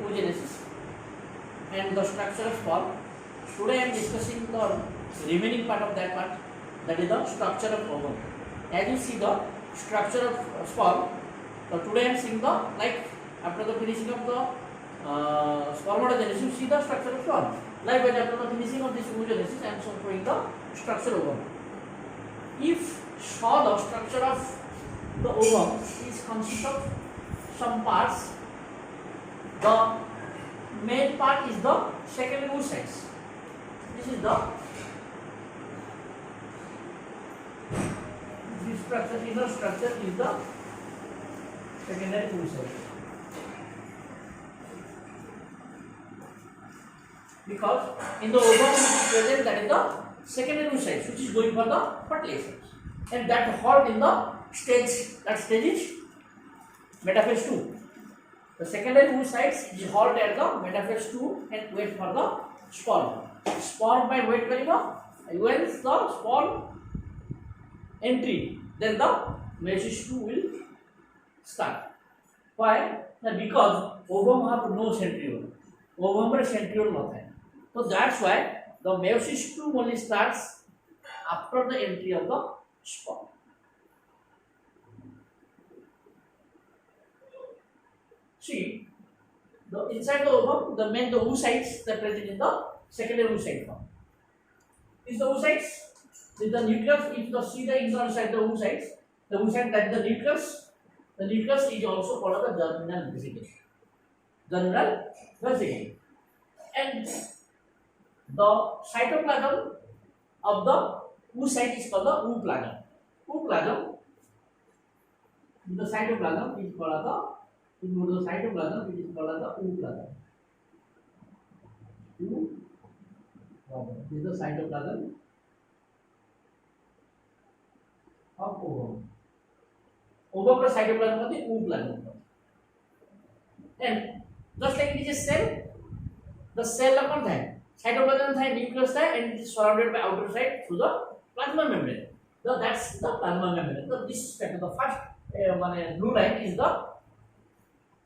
oogenesis and the structure of sperm. Today I am discussing the remaining part of that part, that is the structure of ovum. As you see the structure of sperm, so today I am seeing the, like after the finishing of the spermatogenesis, you see the structure of sperm. Likewise, after the finishing of this oogenesis, I am showing the structure of ovum. If saw the structure of the ovum is consist of some parts, the main part is the secondary oocytes. This is the this structure, inner structure is the secondary oocyte. Because in the ovum it is present, that is the secondary oocytes, which is going for the fertilization, and that halt in the stage, that stage is metaphase 2. The secondary oocytes is halt at the metaphase 2 and wait for the sperm. Sperm by wait करेगा, when the sperm entry, then the meiosis 2 will start. Why? Because ovum have no centriole. Ovum में centriole not है. So that's why the meiosis 2 only starts after the entry of the sperm. See, the inside the ovum, the main the oocytes that present in the secondary oocyte form. Is the oocytes? Is the nucleus? If you see the inside the oocytes that is the nucleus. The nucleus is also called the germinal vesicle. Germinal vesicle, and the cytoplasm of the oocyte is called the ooplasm. Ooplasm. The cytoplasm is called the cytoplasm, which is called the ooplasm. This is the cytoplasm of ovum. Ovum का cytoplasm होती है ooplasm. And just like it is a cell, the cell का कौन है? Cytoplasm है, nucleus है, and it is surrounded by outer side through the plasma membrane. So that's the plasma membrane. So this step, the first blue line is the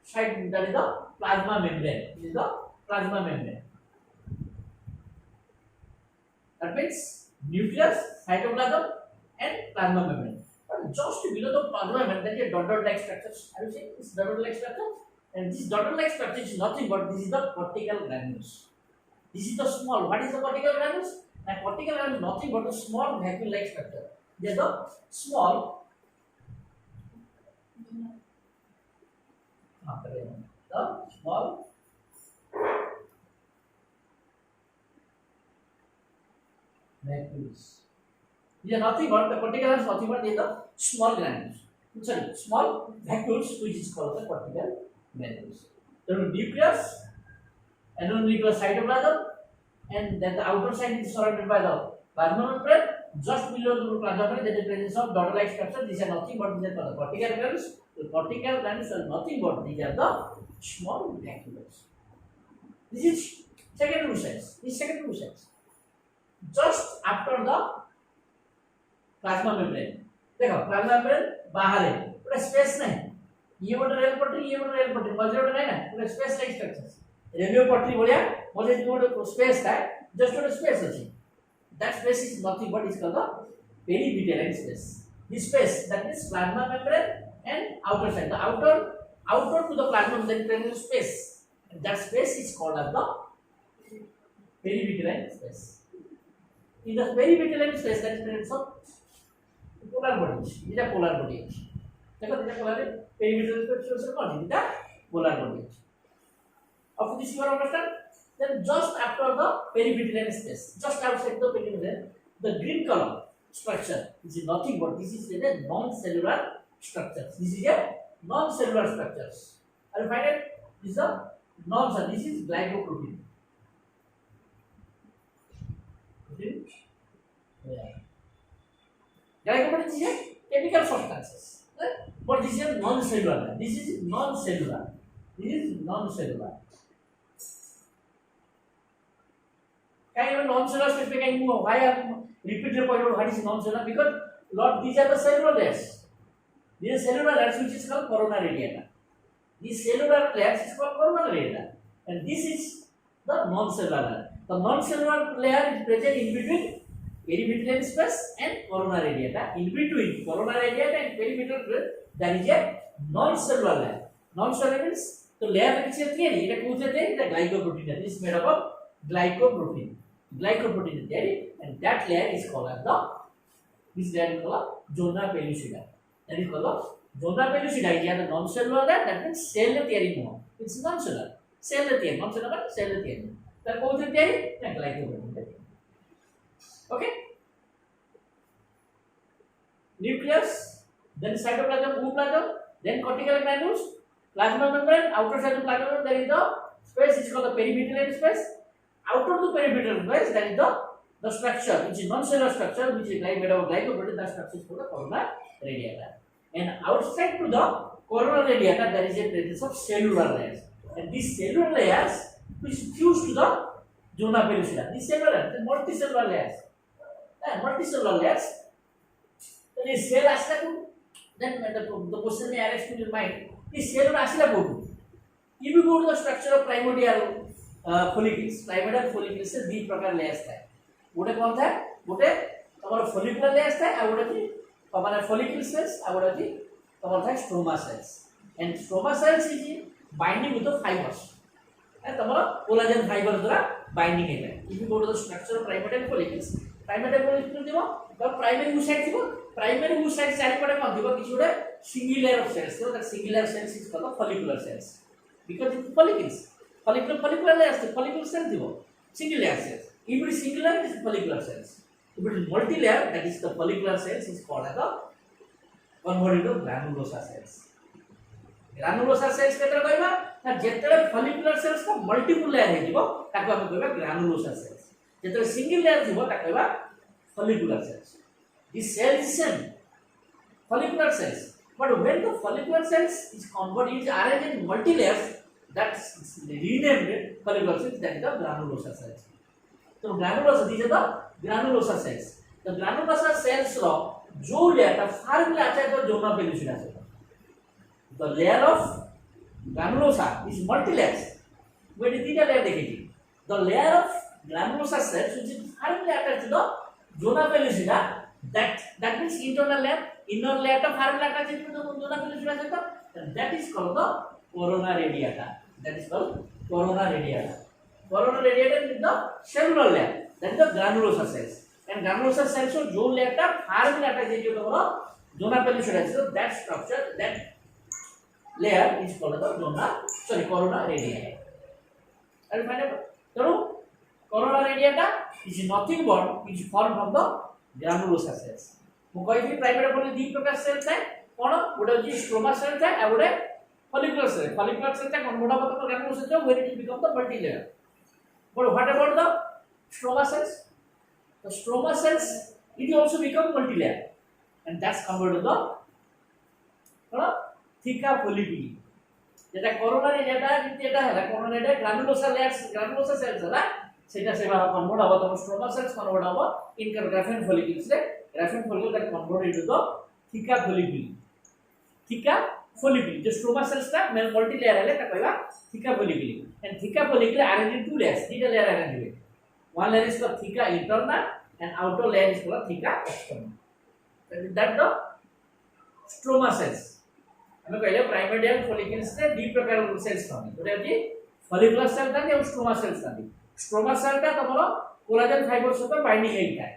side, that is the plasma membrane. This is the plasma membrane. That means nucleus, cytoplasm, and plasma membrane. But just below the plasma membrane, there is a dot-like structure. Have you seen this dot-like structure? And this dot-like structure is nothing but this is the cortical granules. This is the small. What is the cortical granules? And cortical granules is nothing but a small vacuole-like structure. They are the small. Vacuoles. These are nothing but the cortical granules, nothing but they are the small granules. Sorry, small vacuoles, which is called the cortical granules. The nucleus, endonucleus cytoplasm, and then the outer side is surrounded by the plasma membrane. Just below the plasma membrane, there is the presence of dot-like structure. These are nothing but these are called the cortical granules. The cortical granules are nothing but these are the small vacuoles. This is secondary oocytes. This is secondary oocytes. Just after the plasma membrane. देखो plasma membrane बाहर है, पूरा space नहीं. ये वाला rail पटरी मजर नहीं ना, पूरा स्पेस लाइक स्ट्रक्चर्स. रेडियो पटरी बोलिया, मुझे जो स्पेस था, just a space अच्छी. That space is nothing but is called the perivitelline space. This space, that is plasma membrane and outer side. The outer to the plasma membrane there is space, and that space is called as the perivitelline space. In the perivitelline space, there is presence of polar bodies. These are polar bodies. देखो these are polar perivitelline space is called these are polar bodies. After this you understand. Then just after the perivitelline space, just outside the perivitelline, the green color structure is nothing but this is a non-cellular structure. This is a non-cellular structures. Are you find it? This is a non-cellular. This is glycoprotein. Yeah. Glycoprotein is a chemical substances, right? But this is a non-cellular. This is non-cellular. This is non-cellular. Can even non-cellular space can move? Why I repeat the point about what is non-cellular? Because Lord, these are the cellular layers. These are cellular layers which is called corona radiata. These cellular layers is called corona radiata. and this is the non-cellular layer. The non-cellular layer is present in between perimetrium space and corona radiata. In between corona radiata and perimetrium space, there is a non-cellular layer. Non-cellular means the layer which is theory. It is the glycoprotein. It is made up of glycoprotein. Glycoprotein is there, and that layer is called as the this layer is called zona pellucida. That is called zona pellucida. It is the non-cellular layer. That means cell theory more. It's non-cellular. Cell theory. Non-cellular cell theory. That is the theory. And glycoprotein. Okay. Nucleus, then cytoplasm, ooplasm, then cortical granules, plasma membrane, outer side of plasma membrane, there is the space is called the perimetrium space. Outer the perimetrium space, there is the structure, which is non-cellular structure, which is made of glycoprotein. That structure is called the corona radiata. And outside to the corona radiata, there is a presence of cellular layers, and these cellular layers which fuse to the zona pellucida. These cellular, the multicellular layers. Multicellular layers. Then a cell asla to then the question may arise to your mind. This cell asla go to. If you go to the structure of primordial follicles, primordial follicles से दी प्रकार layers था. गोटे कौन था? गोटे तुम्हारा follicular layers था, और गोटे थी तुम्हारा follicle cells, और गोटे थी तुम्हारा था stroma cells. And stroma cells is binding with the fibers. And तुम्हारा collagen fibers द्वारा binding है. If you go to the structure of primordial follicles, primordial follicles दिवा तो primary oocyte दिवा. Primary oocyte चारि पटे कौन दिवा? किसी उड़े single layer of cells. So that single layer cells is called the follicular cells. Because it's follicles. Follicular layers, follicular cells दिवा. Single layer cells. If it is single layer, it is follicular cells. If it is multi-layer, that is the follicular cells is called as the converted to granulosa cells. Granulosa cells केतरा कहबा? ना जेतरे follicular cells का multiple layer है दिवा, ताको हम कहबा granulosa cells. जेतरे single layer दिवा, ताको कहबा follicular cells. This cell is same, follicular cells. But when the follicular cells is converted, is arranged in multi layers, that's renamed follicular cells. That is the granulosa cells. So granulosa, these are the granulosa cells. The granulosa cells ro jo layer ta farm layer acha to zona pellucida se. The layer of granulosa is multi layers. When it is a layer dekhi. The layer of granulosa cells which is farm layer attached to the zona pellucida, that means internal layer, inner layer ta farm layer attached to the zona pellucida se, and that is called the corona radiata. That is called corona radiata. Corona radiata is the cellular layer, that is the granulosa cells. And granulosa cells are जो layer ta farm layer attached to the zona pellucida, so that structure, that layer is called the corona radiata. And find out, so corona radiata is nothing but which is formed from the granulosa cells. ମୁଁ କହିଥିଲି primary ବୋଲି ଦି ପ୍ରକାର cell ଥାଏ. କ'ଣ? ଗୋଟେ ଅଛି ସ୍ଟ୍ରୋମା cell ଥାଏ, ଆଉ ଗୋଟେ follicular cell. Follicular cell ଟା convert ହେବ ତ granulosa cell when it become the multi-layer. But what about the stroma cells? The stroma cells, it also become multi-layer, and that's converted to the theca folliculi. যেটা coronary যেটা ହେଲା coronary granulosa layers, granulosa cells ହେଲା সেটা সেবা convert হবে তখন stroma cells convert হবে in Graafian follicles রে Graafian follicle that convert into the theca follicle যে স্ট্রোমা সেলস টা মাল্টি লেয়ার হলে তা কইবা theca follicle and theca follicle arranged in two layers, theta layer arranged with one layer is called theca interna and outer layer is called theca externa. That the stroma cells ଆମେ କହିଲେ ପ୍ରାଇମୋର୍ଡିଆଲ ଫଲିକୁଲସ୍ ରେ ଦି ପ୍ରକାର cells ଥାନ୍ତି. ଗୋଟେ ଅଛି follicular cell ଥାନ୍ତି ଆଉ stroma cells ଥାନ୍ତି. स्ट्रोमा सेल टा तमरो कोलाजन फाइबर सहित बाइंडिंग हेइ थाए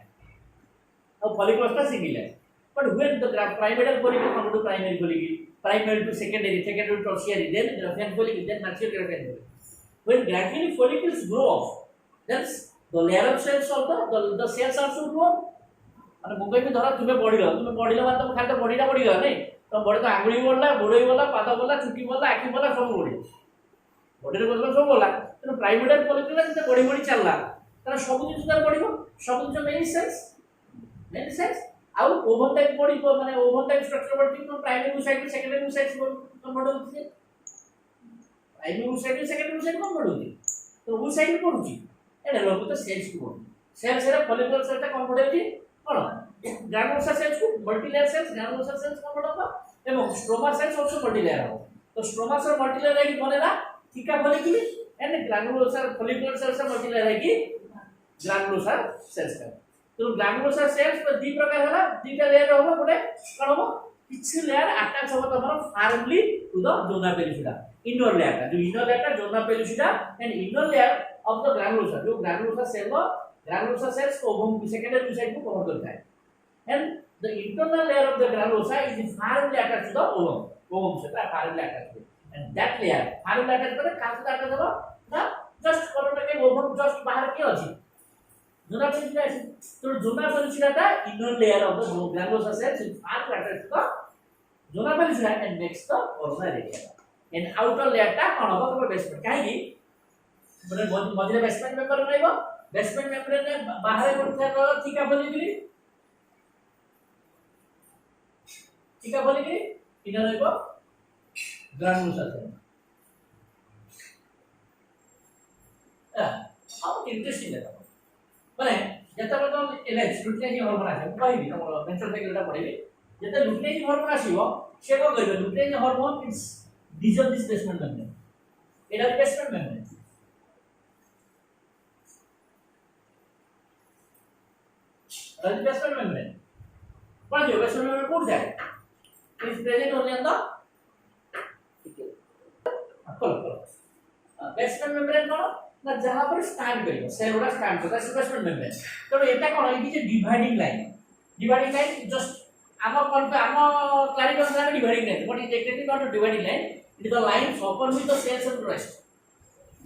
और फॉलिकुलर टा सिंगल है. But when the primary follicle come to primary to secondary to tertiary, then Graafian follicle, then tertiary Graafian follicle. When gradually follicles grow off, then the layer of cells of the cells also grow. माने मुंगई में धरा तुम्हें बॉडीला माने तुम खाली तो बॉडीटा बढिगला नै, तो बॉडी तो आंगुली बोलला, गोडई बोलला, पाद बोलला, चुटी बोलला, आखी बोलला, सब बॉडी रे बोलला सब बोलला. तो प्राइमरी फॉलिकल जे बॉडी चलला तार सब जिनिस तार बढिबो, सब जिनिस मेनी सेल्स आउ ओवन टाइप बॉडी माने ओवन टाइप स्ट्रक्चर बॉडी तो प्राइमरी साइड में सेकेंडरी साइड कन्वर्ट होती है. प्राइमरी साइड में सेकेंडरी साइड कन्वर्ट होती तो वो साइड पडुची एडा लोग तो सेल्स को सेल्स रे फॉलिकुलर सेल ता कन्वर्ट होती कोन ग्रानुलोसा सेल्स को multi layer cells granulosa cells convert होता एवं stroma cells also multi layer हो. तो स्ट्रोमा सेल मल्टी लेयर की बनेला theca follicle and granulosa follicular cells multilayer है कि ग्रैन्युलोसर सेल्स का तो ग्रैन्युलोसर सेल्स पर दी प्रकार है दीटा लेयर होबो गोटे कोन होबो किछि लेयर अटैच होबो तमरो formally to the zona pellucida inner layer का जो इनर लेयर का zona pellucida and inner layer of the granulosa जो ग्रैन्युलोसर सेल को ग्रैन्युलोसर सेल्स को ओवम सेकेंडरी साइड को कवर करता है एंड the internal layer of the granulosa is firmly attached to the ovum से firmly attached and that layer firmly attached करे काहे से attached होबो ना जस्ट कोरोना के ovum जस्ट बाहर के अछि जोना पेलिसिडा अछि तो जोना पेलिसिडा ता inner layer of the granulosa cells is firmly attached to the zona pellucida and makes the corona area and outer layer ता कोन होबो तो बेसमेंट काहे कि बड़े मझे बेसमेंट मेंबर रहइबो बेसमेंट मेंब्रेन ने बाहर पड़ता थीका बोलिली ठीक है बोलेंगे इधर देखो ग्रैन्युलोसर सेल अब इंटरेस्टिंग है माने जता तो एलएच लुटिनाइजिंग हार्मोन आछे कहबी हम मेंटल साइकिलटा पढेबी जता लुटिनाइजिंग हार्मोन आसीबो से को करबे luteinizing hormone is dissolve this basement membrane एटा बेसमेंट मेम्ब्रेन बेसमेंट मेम्ब्रेन पर जो बेसमेंट मेम्ब्रेन कोड जाए is present only on the basement membrane कोन ना जहां पर स्टैंड करियो सेल वाला स्टैंड होता है basement membrane तो एटा कोन it is dividing line just um कोन पे आम क्लैरिफिकेशन है dividing line but it actually not a dividing line it is the line open with the cells and rest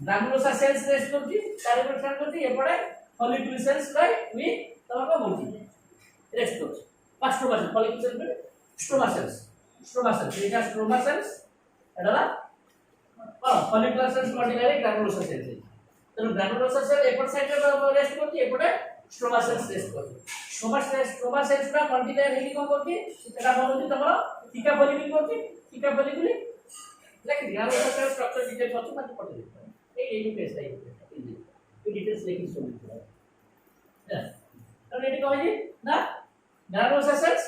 granulosa cells rest करती तारे पर stand करती एपड़े follicular cells by with तमका मोटी रेस्ट करती पास्टो बास फॉलिकुलर सेल्स स्ट्रोमा cells एटा स्ट्रोमा cells एडला follicular cells multilayer granulosa cells तो ग्रैन्युलोसर सेल एपट साइड रे रेस्ट करती एपटे स्ट्रोमा सेल्स रेस्ट करती स्ट्रोमा सेल्स का मल्टीलेयर हेकी कोन करती एटा बनती तमरा थीका फॉलिकुल करती थीका फॉलिकुल लेकिन ग्रैन्युलोसर सेल स्ट्रक्चर डिटेल्स अछि मत पढे ए पेज ए डिटेल्स लेकिन सुन तो एटी कहै ना ग्रैन्युलोसर सेल्स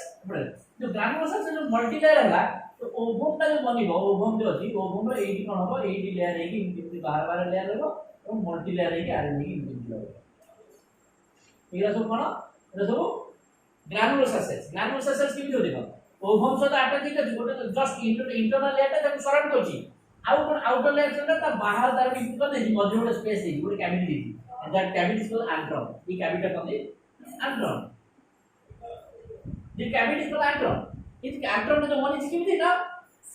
जो ग्रैन्युलोसर सेल जो मल्टीलेयर है तो ओवम का जो बनिबो ओवम जो अछि ओवम रे एडी कोन होबो एडी लेयर है कि इनके बाहर बाहर लेयर रहबो और मल्टी लेयर है कि आर है कि इनके रहबो एरा सब कोन एरा सब ग्रैन्युलोसर सेल्स कि जो देखो ओवम सहित अटैच है गोटे जस्ट इंटरनल लेयर ता सराउंड करछि आउ कोन आउटर लेयर से ता बाहर तार भी कोन है मध्य गोटे स्पेस है गोटे कैविटी है and that cavity is called antrum E cavity cone antrum the cavity is called antrum इस antrum में जो वन इज किमिति ना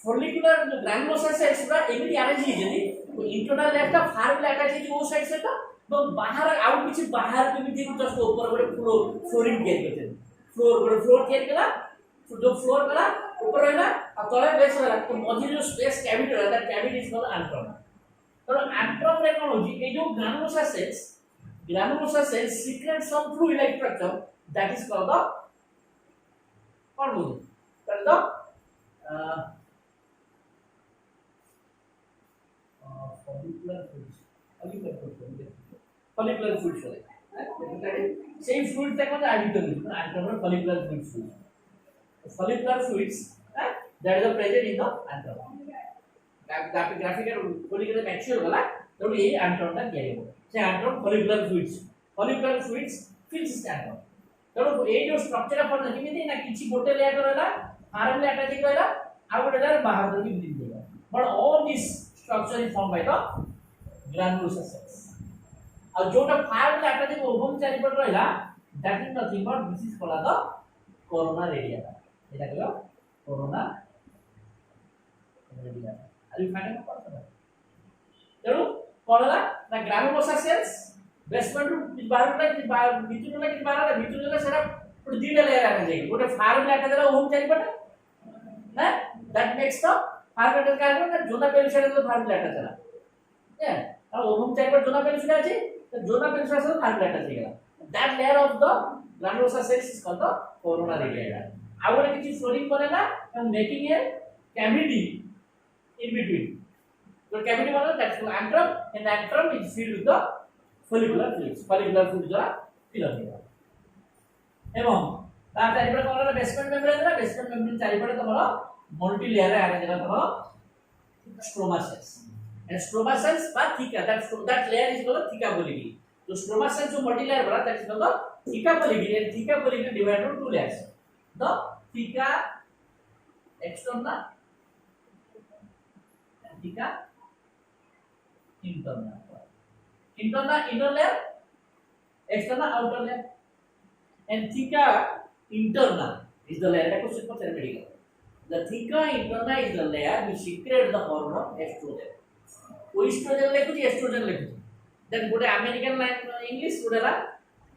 follicular जो granulosa cells पूरा एमिति अरेंज है जदी तो इंटरनल लेयर का फार में अटैच है वो साइड से था तो बाहर आउट पीछे बाहर केमिति जस्ट ऊपर गोटे फ्लोरिंग केयर करते हैं फ्लोर गोटे फ्लोर केयर कला जो फ्लोर कला ऊपर रहला और तले बेस रहला तो मझे जो स्पेस कैविटी रहता है कैविटी इज कॉल्ड antrum तो antrum रे कोन होजी ए जो granulosa cells secrete some fluid like structure that is called the कौन बोल कर दो फॉलिकुलर फ्लूइड्स अभी कर दो फॉलिकुलर फ्लूइड्स है सेम फ्लूइड तक मतलब ideal antrum follicular fluids that is present in the antrum graphical follicular mature वाला तो ये एंट्रम का क्या है से एंट्रम फॉलिकुलर फ्लूइड्स फिल्स एंट्रम तो ए जो स्ट्रक्चर अपन केमिति ना किछि गोटे लेयर रहला फार्म ले अटैच करला आ गोटे लेयर बाहर करके बिल देला but all this structure is form by the granulosa cells और जोटा फार्म ले अटैच को ओवम चारि पर रहला that is nothing but this is called the corona radiata एटा कहलो corona radiata are you finding out तेरो कोला ना ग्रैन्युलोसर सेल्स बेसमेंट बाहर भीतर सेरा दीटा लेयर आ जाए गोटे फार्म लेयर का ओम चारि पटे ना that makes the form layer का ना जोना पेलिसिडा तो फार्म लेयर चला या और ओम चारि पटे जोना पेलिसिडा अछि तो जोना पेलिसिडा से फार्म लेयर चला गेला that layer of the granulosa cells is called the corona radiata आ गोटे किछि फ्लोरिंग करेला and making a cavity in between तो कैविटी मतलब that's antrum and antrum is filled with the follicular fluids द्वारा फिल होगा एवं ता चारि पटे कोन बेसमेंट मेम्ब्रेन चारि पटे तमरो मल्टी लेयर अरेंज है तमरो stroma cells and stroma cells বা theca, that layer is called theca polygyny. So stroma cells जो multilayer बना that is called the theca polygyny, and theca polygyny divided into two layers, the theca externa and theca interna. Interna inner layer, externa outer layer, and theca interna is the layer that question for medical. The theca interna is the layer which secretes the hormone estrogen. वो estrogen लिखुची estrogen लिखुची. Then गोटे American English गोटे ला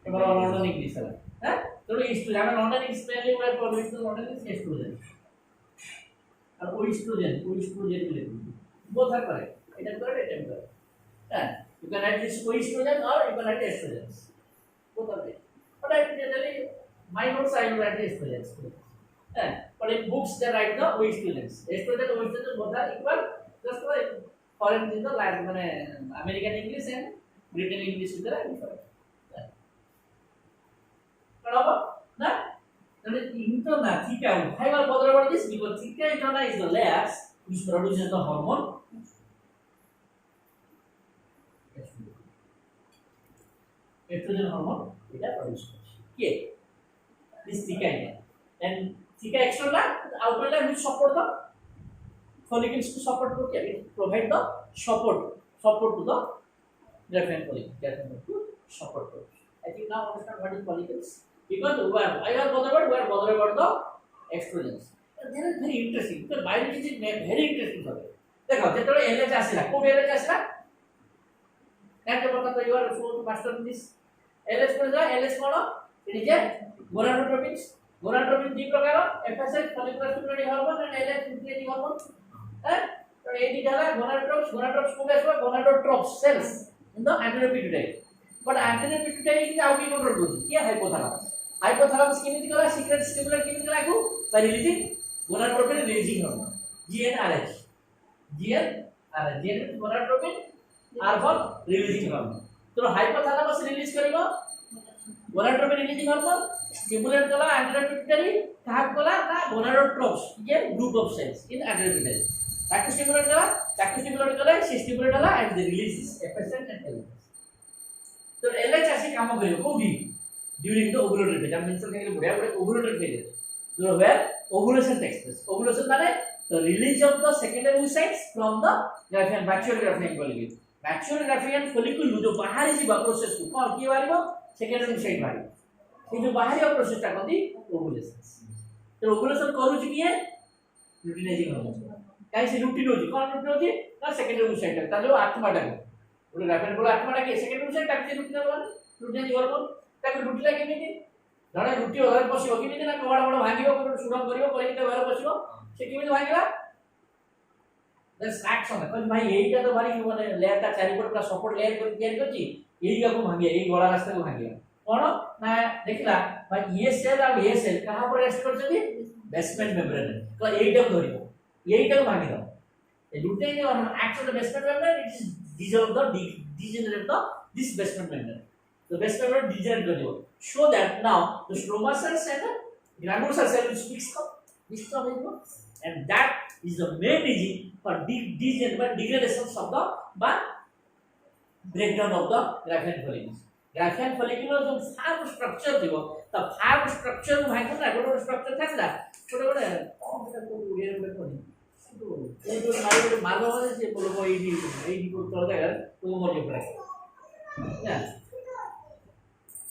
हमारा London English है. हाँ तो estrogen हमें London English पहले वो पढ़े तो London English estrogen. और वो estrogen लिखुची. Both are correct. इधर correct इधर correct. हाँ you can write this estrogen or you can write estrogen. Both are right. But I generally my notes I will write estrogen. But in books they write the estrogen. Estrogen both are equal. Just like foreign in the like American English and British English is there. Barabar? Na? Then interna theca. Why we bother about this? Because theca interna is the layers which produces the hormone. Estrogen hormone. It produces. Okay. This theca interna. And theca externa, the outer layer which support the follicles to support to it provide the support to the graphene follicle to support to. I think now understand what is follicles because we are bothered about the estrogens. And that is very interesting because biology is very interesting subject. देखो जेतले LH आसिला को LH आसिला कैसे पता तो you are so master in this LH को जा LH cone it is a gonadotropins दी प्रकार FSH follicular stimulating hormone and LH stimulating hormone. तो ये दिखाला gonadotropes को कैसे gonadotropes cells in the anterior pituitary. But anterior pituitary is out of control. क्या hypothalamus केमिति कला secret stimulant केमिति कला को by releasing gonadotropin releasing hormone GnRH gonadotropin are for releasing hormone. तो hypothalamus release करेगा gonadotropin releasing hormone stimulate कला anterior pituitary कहाँ कला ना gonadotropes ये group of cells in anterior pituitary. ताकि स्टिमुलेट करा से स्टिमुलेट होला and they release this FSH and LH. तो LH ऐसे काम करियो कोडी during the ovulatory phase. हम मेंशन करेंगे बढ़िया ovulatory phase. So where ovulation takes place. Ovulation माने the release of the secondary oocytes from the graphene mature graphene follicle. Mature graphene follicle जो बाहरी जीवा प्रोसेस को कौन किए वाली वो secondary oocyte वाली. ये जो बाहरी प्रोसेस टा कहती ovulation. तो ovulation करू चुकी है luteinizing hormone. काहे से लुटिन होजी कोन लुटिन होजी ना सेकेंडरी oocyte ता जो आत्माटा को ओले ग्राफेन बोला आत्माटा के सेकेंडरी oocyte ताकि लुटिन वाला लुटिन हार्मोन ताकि लुटिला केमिति जणे लुटि ओरे पसियो केमिति ना बड़ बड़ भांगियो सुरम करियो कहि के बाहर पसियो से केमिति भांगिला दैट्स एक्शन कोन भाई एईटा तो भारी माने लेयर ता चारि पट पूरा सपोर्ट लेयर कर तैयार करछि एईगा को भांगिया एई गळा रास्ता को भांगिया कोन ना देखला भाई ये सेल आ ये सेल कहां पर रेस्ट करछथि बेसमेंट मेम्ब्रेन तो एईटा को धरियो एईटा को भांगी दो ए Lutyens acts on the basement membrane it is degenerate this basement membrane the basement membrane degenerate कर दो so that now the stroma cells and the granulosa cell which mixed up and that is the main reason for degradation of the breakdown of the graphene follicles. Graphene follicle जो farm structure थियो त farm structure भाइको ना गोटे structure थाला गोटे गोटे बेटा को उड़िया में कोनी तो ये जो मार्ग माने से बोलो एडी को तोड़ देगा तो मर जाए ना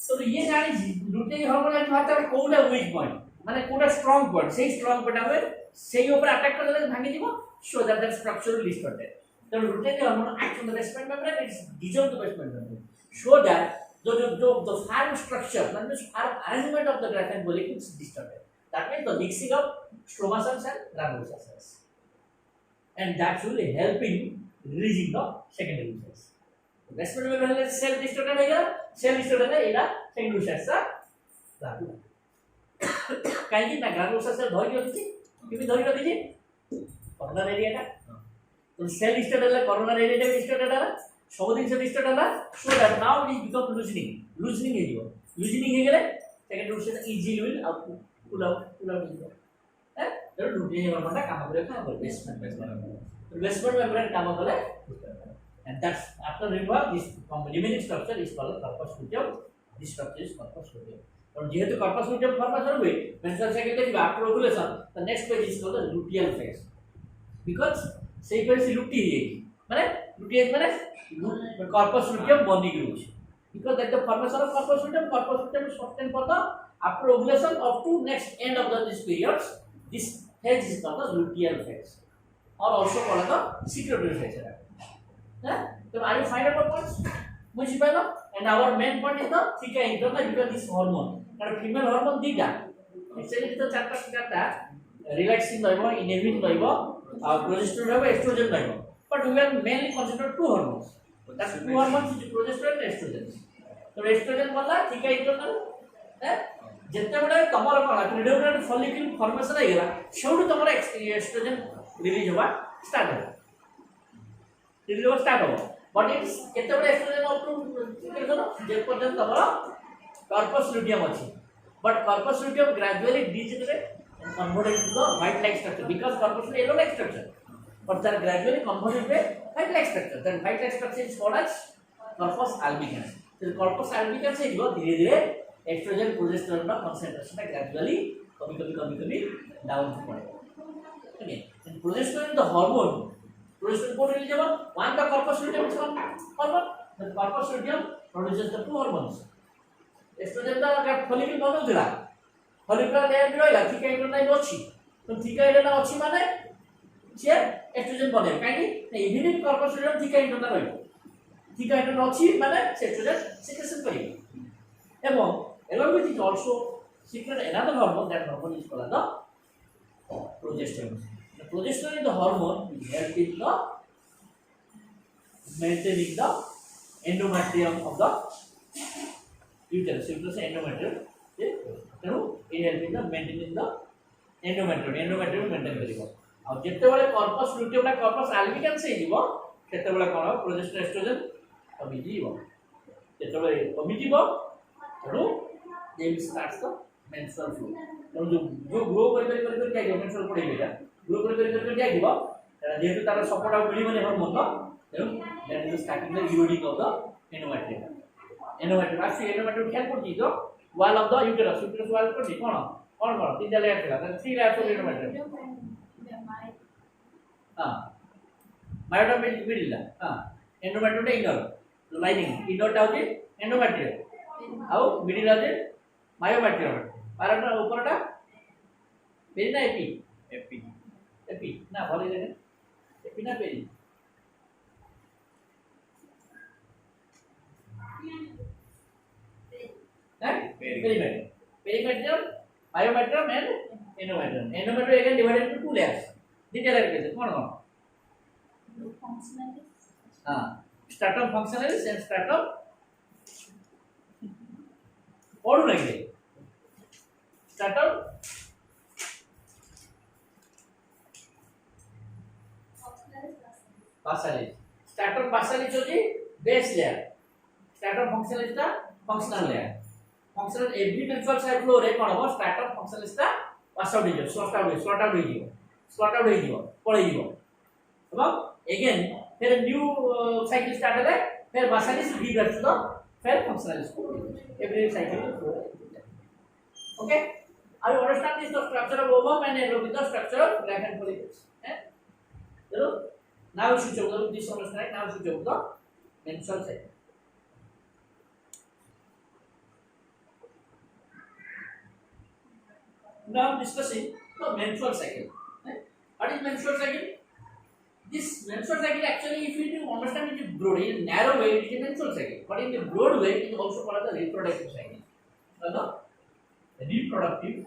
तो ये जानी लुटेन हार्मोन जो हाथ में कोडा वीक पॉइंट माने कोडा स्ट्रांग पॉइंट से स्ट्रांग पॉइंट हमें से ऊपर अटैक कर देले भांगी दिबो so that that structure will distorted तो lutein hormone act on the basement membrane it's dissolve the basement membrane so that the farm structure that means farm arrangement of the graphene follicle is distorted. That means the mixing of stroma cells and granulosa cells, and that will help in releasing the secondary cells. The basement membrane cell distorted होगा, cell distorted है इधर secondary cells का लागू. कहीं ना granulosa cell धोई होती है, क्यों धोई होती है? corner area का. तो cell distorted है, corner area का distorted है. सब दिन से डिस्टर्ब होला so that now it is become loosening हे दियो लूजनिंग हे गेले सेकंड रूट से easily will out pull out दियो है तो लुटिन हार्मोन काम करे बेसमेंट basement membrane काम कले and that's after removal this remaining structure is called corpus luteum. This structure is corpus luteum. और जेहेतु corpus luteum formation हुई menstrual cycle देखिए after ovulation the next phase is called the luteal phase because सेही phase लुटी है माने लुटी माने corpus luteum बनी गई because that the formation of corpus luteum is sustained for the after ovulation up to next end of the this periods. This phase is called the luteal phase or also called the secretory phase. So are you find out the points? Which is and our main point is the theca internal because this hormone. And female hormone dida. Actually, the chapter that relaxing libo, inhibiting libo, progesterone libo, estrogen libo. But we are mainly considered two hormones. That's two hormones which is progesterone and estrogen. So estrogen wala theca internal. जितने बड़े तमर कला predominant follicle formation आइला सेउडु तमर estrogen release होबा start हो release होबा स्टार्ट हो बट इट्स केते बड़े एस्ट्रोजन अप टू जे पर्यंत तमर कार्पस लुटियम अछि but corpus luteum gradually degenerate and converted to the white like structure because corpus is yellow like structure but they are gradually converted to white like structure. Then white like structure is called as corpus albicans. So corpus albicans is धीरे धीरे estrogen progesterone का concentration gradually कभी down हो पड़ेगा. Okay and progesterone the hormone progesterone को release होगा one the corpus luteum hormone the corpus luteum produces the two hormones estrogen दा follicle बनो दिला फॉलिकुलर लेयर रहला थीका इंटरनाल अछि तो थीका इंटरनाल अछि माने से एस्ट्रोजन बने काहे कि even corpus luteum theca interna रहइबो थीका इंटरनाल अछि माने से एस्ट्रोजन सिक्रेशन करिबो एवं along with it also secret another hormone. That hormone is called the progesterone. The progesterone is the hormone which helps in the maintaining the endometrium of the uterus. Uterus endometrium. So it helps in the maintaining the endometrium. Endometrium maintain करिवो. और जेते बेले corpus luteum ना corpus albicans से जीवो केते बेले कोन progesterone estrogen कमी जीवो जेते बेले कमी जीवो तो then starts the menstrual flow. तो जो ग्रो कर क्या menstrual flow देगा ग्रो कर क्या दिबो जेहेतु तार सपोर्ट आउ मिली माने हार्मोन तो then is starting the eroding of the endometrium. Actually endometrium क्या करती तो wall of the uterus wall करती कौन तीन लेयर थिला then three layers of endometrium. हां मायोटम मिडिल हां endometrium टा inner lining inner टा होती endometrium आउ मिडिल होती मायोमेट्रियम पारटा ऊपरटा पेरी ना एपी ना भले देने एपी ना पेरी ना perimetrium myometrium and endometrium again divided into two layers detail कैसे कौन functionalis हां stratum functionalis and stratum और लगे stratum bassalis stratum bassalis होती base layer stratum functionalis टा functional layer functional every menstrual cycle रे कोन हो stratum functionalis टा pass out हो slot out हो जिवो पळे जिवो अब again फिर न्यू cycle start होले फिर bassalis give rise to the फिर functionalis every cycle. Okay, are you understand this the structure of ovum and along with the structure of Graafian follicles? So now we should observe this understand. Now we should observe the menstrual cycle. Now discussing the menstrual cycle. What is menstrual cycle? This menstrual cycle actually, if you understand it in broad, in narrow way, it is a menstrual cycle. But in the broad way, it is also called the reproductive cycle. The reproductive.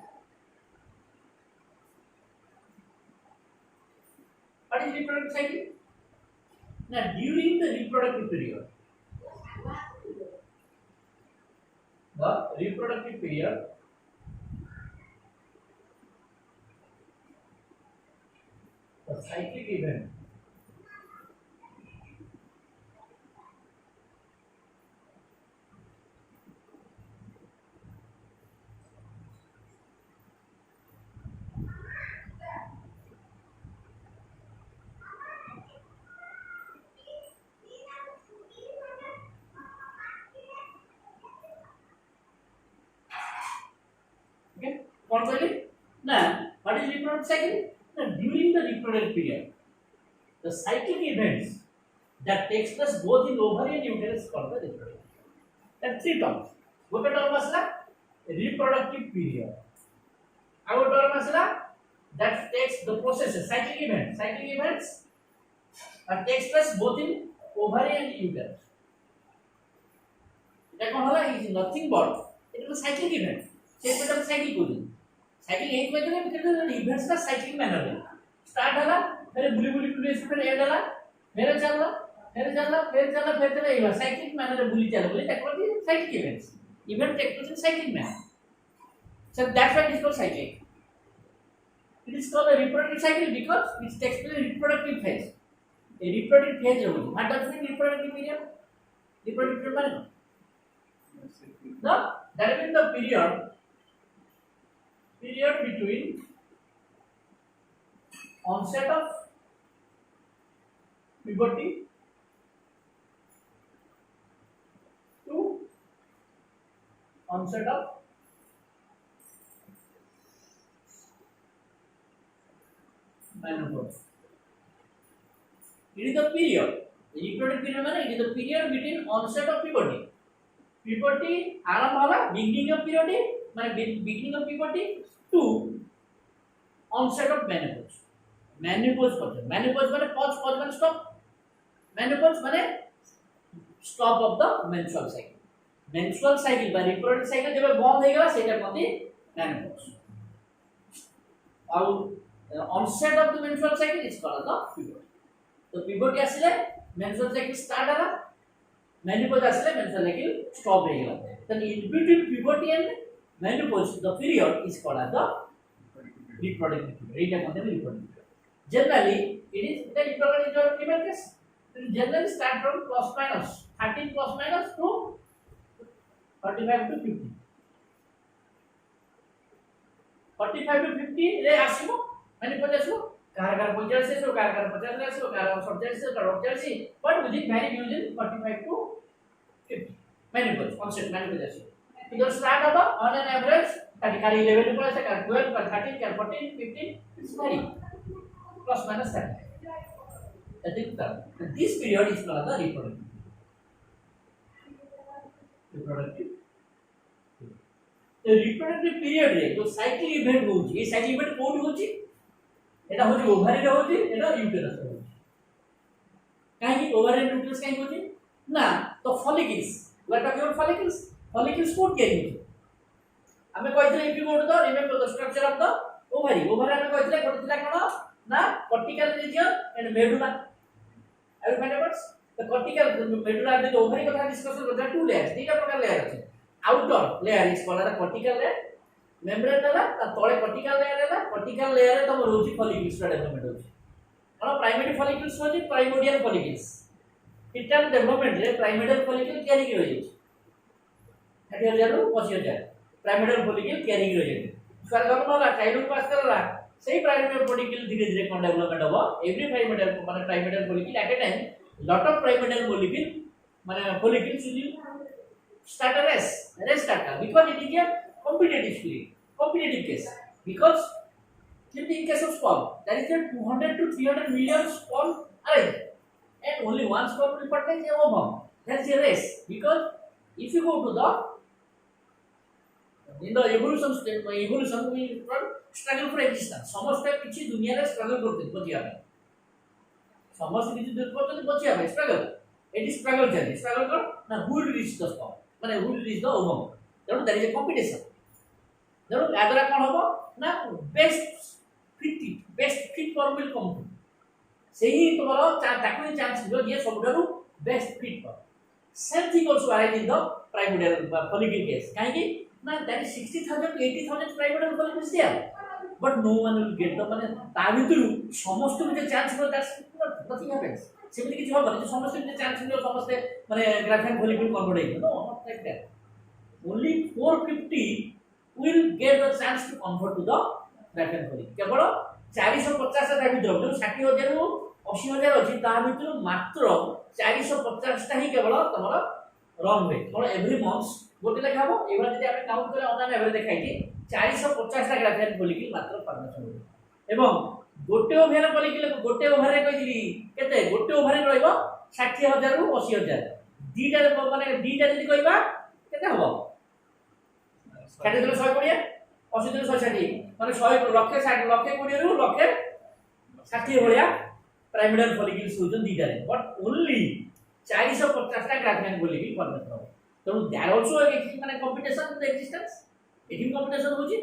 What is reproductive cycle? Now, during the reproductive period, the cyclic event कौन कहले ना what is reproductive cycle ना during the reproductive period the cyclic events that takes place both in ovary and uterus called the reproductive that three terms ଗୋଟେ term ଆସିଲା reproductive period ଆଉ ଗୋଟେ term ଆସିଲା that takes the processes cyclic events that takes place both in ovary and uterus এটা কোন হলো is nothing but it is a cyclic event সেই পেটা সাইকেল করি সাইকেল এই পেটা বিকজ ইভেন্টস का cyclic manner में स्टार्ट होला फिर बुली बुली बुली से फिर एंड होला फिर चलला ये साइक्लिक मैनर में बुली चल बोले that was cyclic event take place in cyclic manner so that's why it is called cyclic it is called a reproductive cycle because it takes place in reproductive phase a reproductive phase होगी what does it mean reproductive period माने no that means the period between onset of puberty to onset of menopause. It is the period. Reproductive period means it is the period between onset of puberty. Puberty आरंभ होला beginning of puberty माने beginning of puberty to onset of menopause. Menopause माने pause माने stop. Menopause माने stop of the menstrual cycle. Menstrual cycle by reproductive cycle जब बंद हो गया सेटा कहते menopause. और onset of the menstrual cycle is called the puberty. तो puberty आसिले menstrual cycle start होला menopause आसिले menstrual cycle stop हो गया. Then in between puberty and menopause the period is called as the reproductive period. एटा कहते reproductive period. Generally it is the reproductive female case. Generally start from plus minus 13 plus minus to 45 to 50. 45 to 50 रे आसीबो माने पचासो car 45 से car 50 रे आसीबो car 47 से car 48 but within very within 45 to 50 menopause onset menopause आसीबो तो start होगा on an average car 11 पर से car 12 car 13 car 14 15 it's vary plus minus 30. This period is called the reproductive. The reproductive period रे जो cyclic event होची ये cyclic event code होची एटा होची ओवरी रे होची एटा यूटेरस रे होची काहे की ओवरी एंड यूटेरस काहे होची ना तो follicles we are talking about follicles code के होची हमें कहथिले if you go to the remember the structure of the ovary हमें कहथिले कोथिला कोन ना cortical region and medulla. Are you find out the cortical medulla and the ovary कथा discussion करता two layers तीन प्रकार layer अछि outer layer is called the cortical layer membrane वाला ता तळे cortical layer है cortical layer रे तम रोजी follicles रा development होछि कोन primary follicles होछि primordial follicles internal development रे primordial follicle कैरी कि होछि 30000 रु 25000 primordial follicle कैरी कि होछि स्वर गम होला चाइल्ड पास करला सही primordial follicle धीरे धीरे कोन डेवलपमेंट होबो every primordial माने primordial follicle at a time lot of primordial follicle माने follicles will start a race starter because it is a competitive case because in case of sperm there is a 200 to 300 million sperm arranged and only one sperm will fertilize a ovum. That is a race because if you go to the in the evolution we struggle for existence समस्त किछि दुनिया रे struggle करते बचिया समस्त किछि दुख करते बचिया भाई struggle it is struggle journey struggle कर ना who will reach the sperm माने who will reach the ovum then there is a competition then आदरा कोन होबो ना best fit form will come सेही तोमरो ताकू चांस जो ये सबडरू बेस्ट फिट पर same thing also arise in the primordial follicle case काहे कि ना that is 60000 to 80000 primordial follicles there but no one will get the माने ता भितरु समस्त जे चांस पर that's nothing happens सेमति किछि होबो जे समस्त जे चांस मिलो समस्त माने ग्राफाइन follicle convert हो no not like that only 450 will get the chance to convert to the ग्राफाइन follicle केवल 450 टा भितर जो 60000 रु 80000 अछि ता भितर मात्र 450 टा ही केवल तमरो रन हुए और एवरी मंथ गोटे लेखा हो एबरा जदि आपण काउंट करे ऑनलाइन एवरेज देखाइ कि 450 टा ग्राफियन फॉलिकल मात्र फॉर्मेशन हो एवं गोटे ओभार फॉलिकल गोटे ओभार रे कहिली केते गोटे ओभार रे रहइबो 60000 रु 80000 दीटा माने दीटा जदी कहबा केते हबो 60 दिले 120 80 दिले 160 माने 100 लक्ष 60 लक्ष 20 रु लक्ष 60 भलिया प्राइमरी फॉलिकल्स होजन दीटा रे बट ओनली 450 टा ग्राफियन फॉलिकल फॉर्मेशन हो तो देयर आल्सो माने कंपटीशन इन एक्जिस्टेंस एठी कंपटीशन होची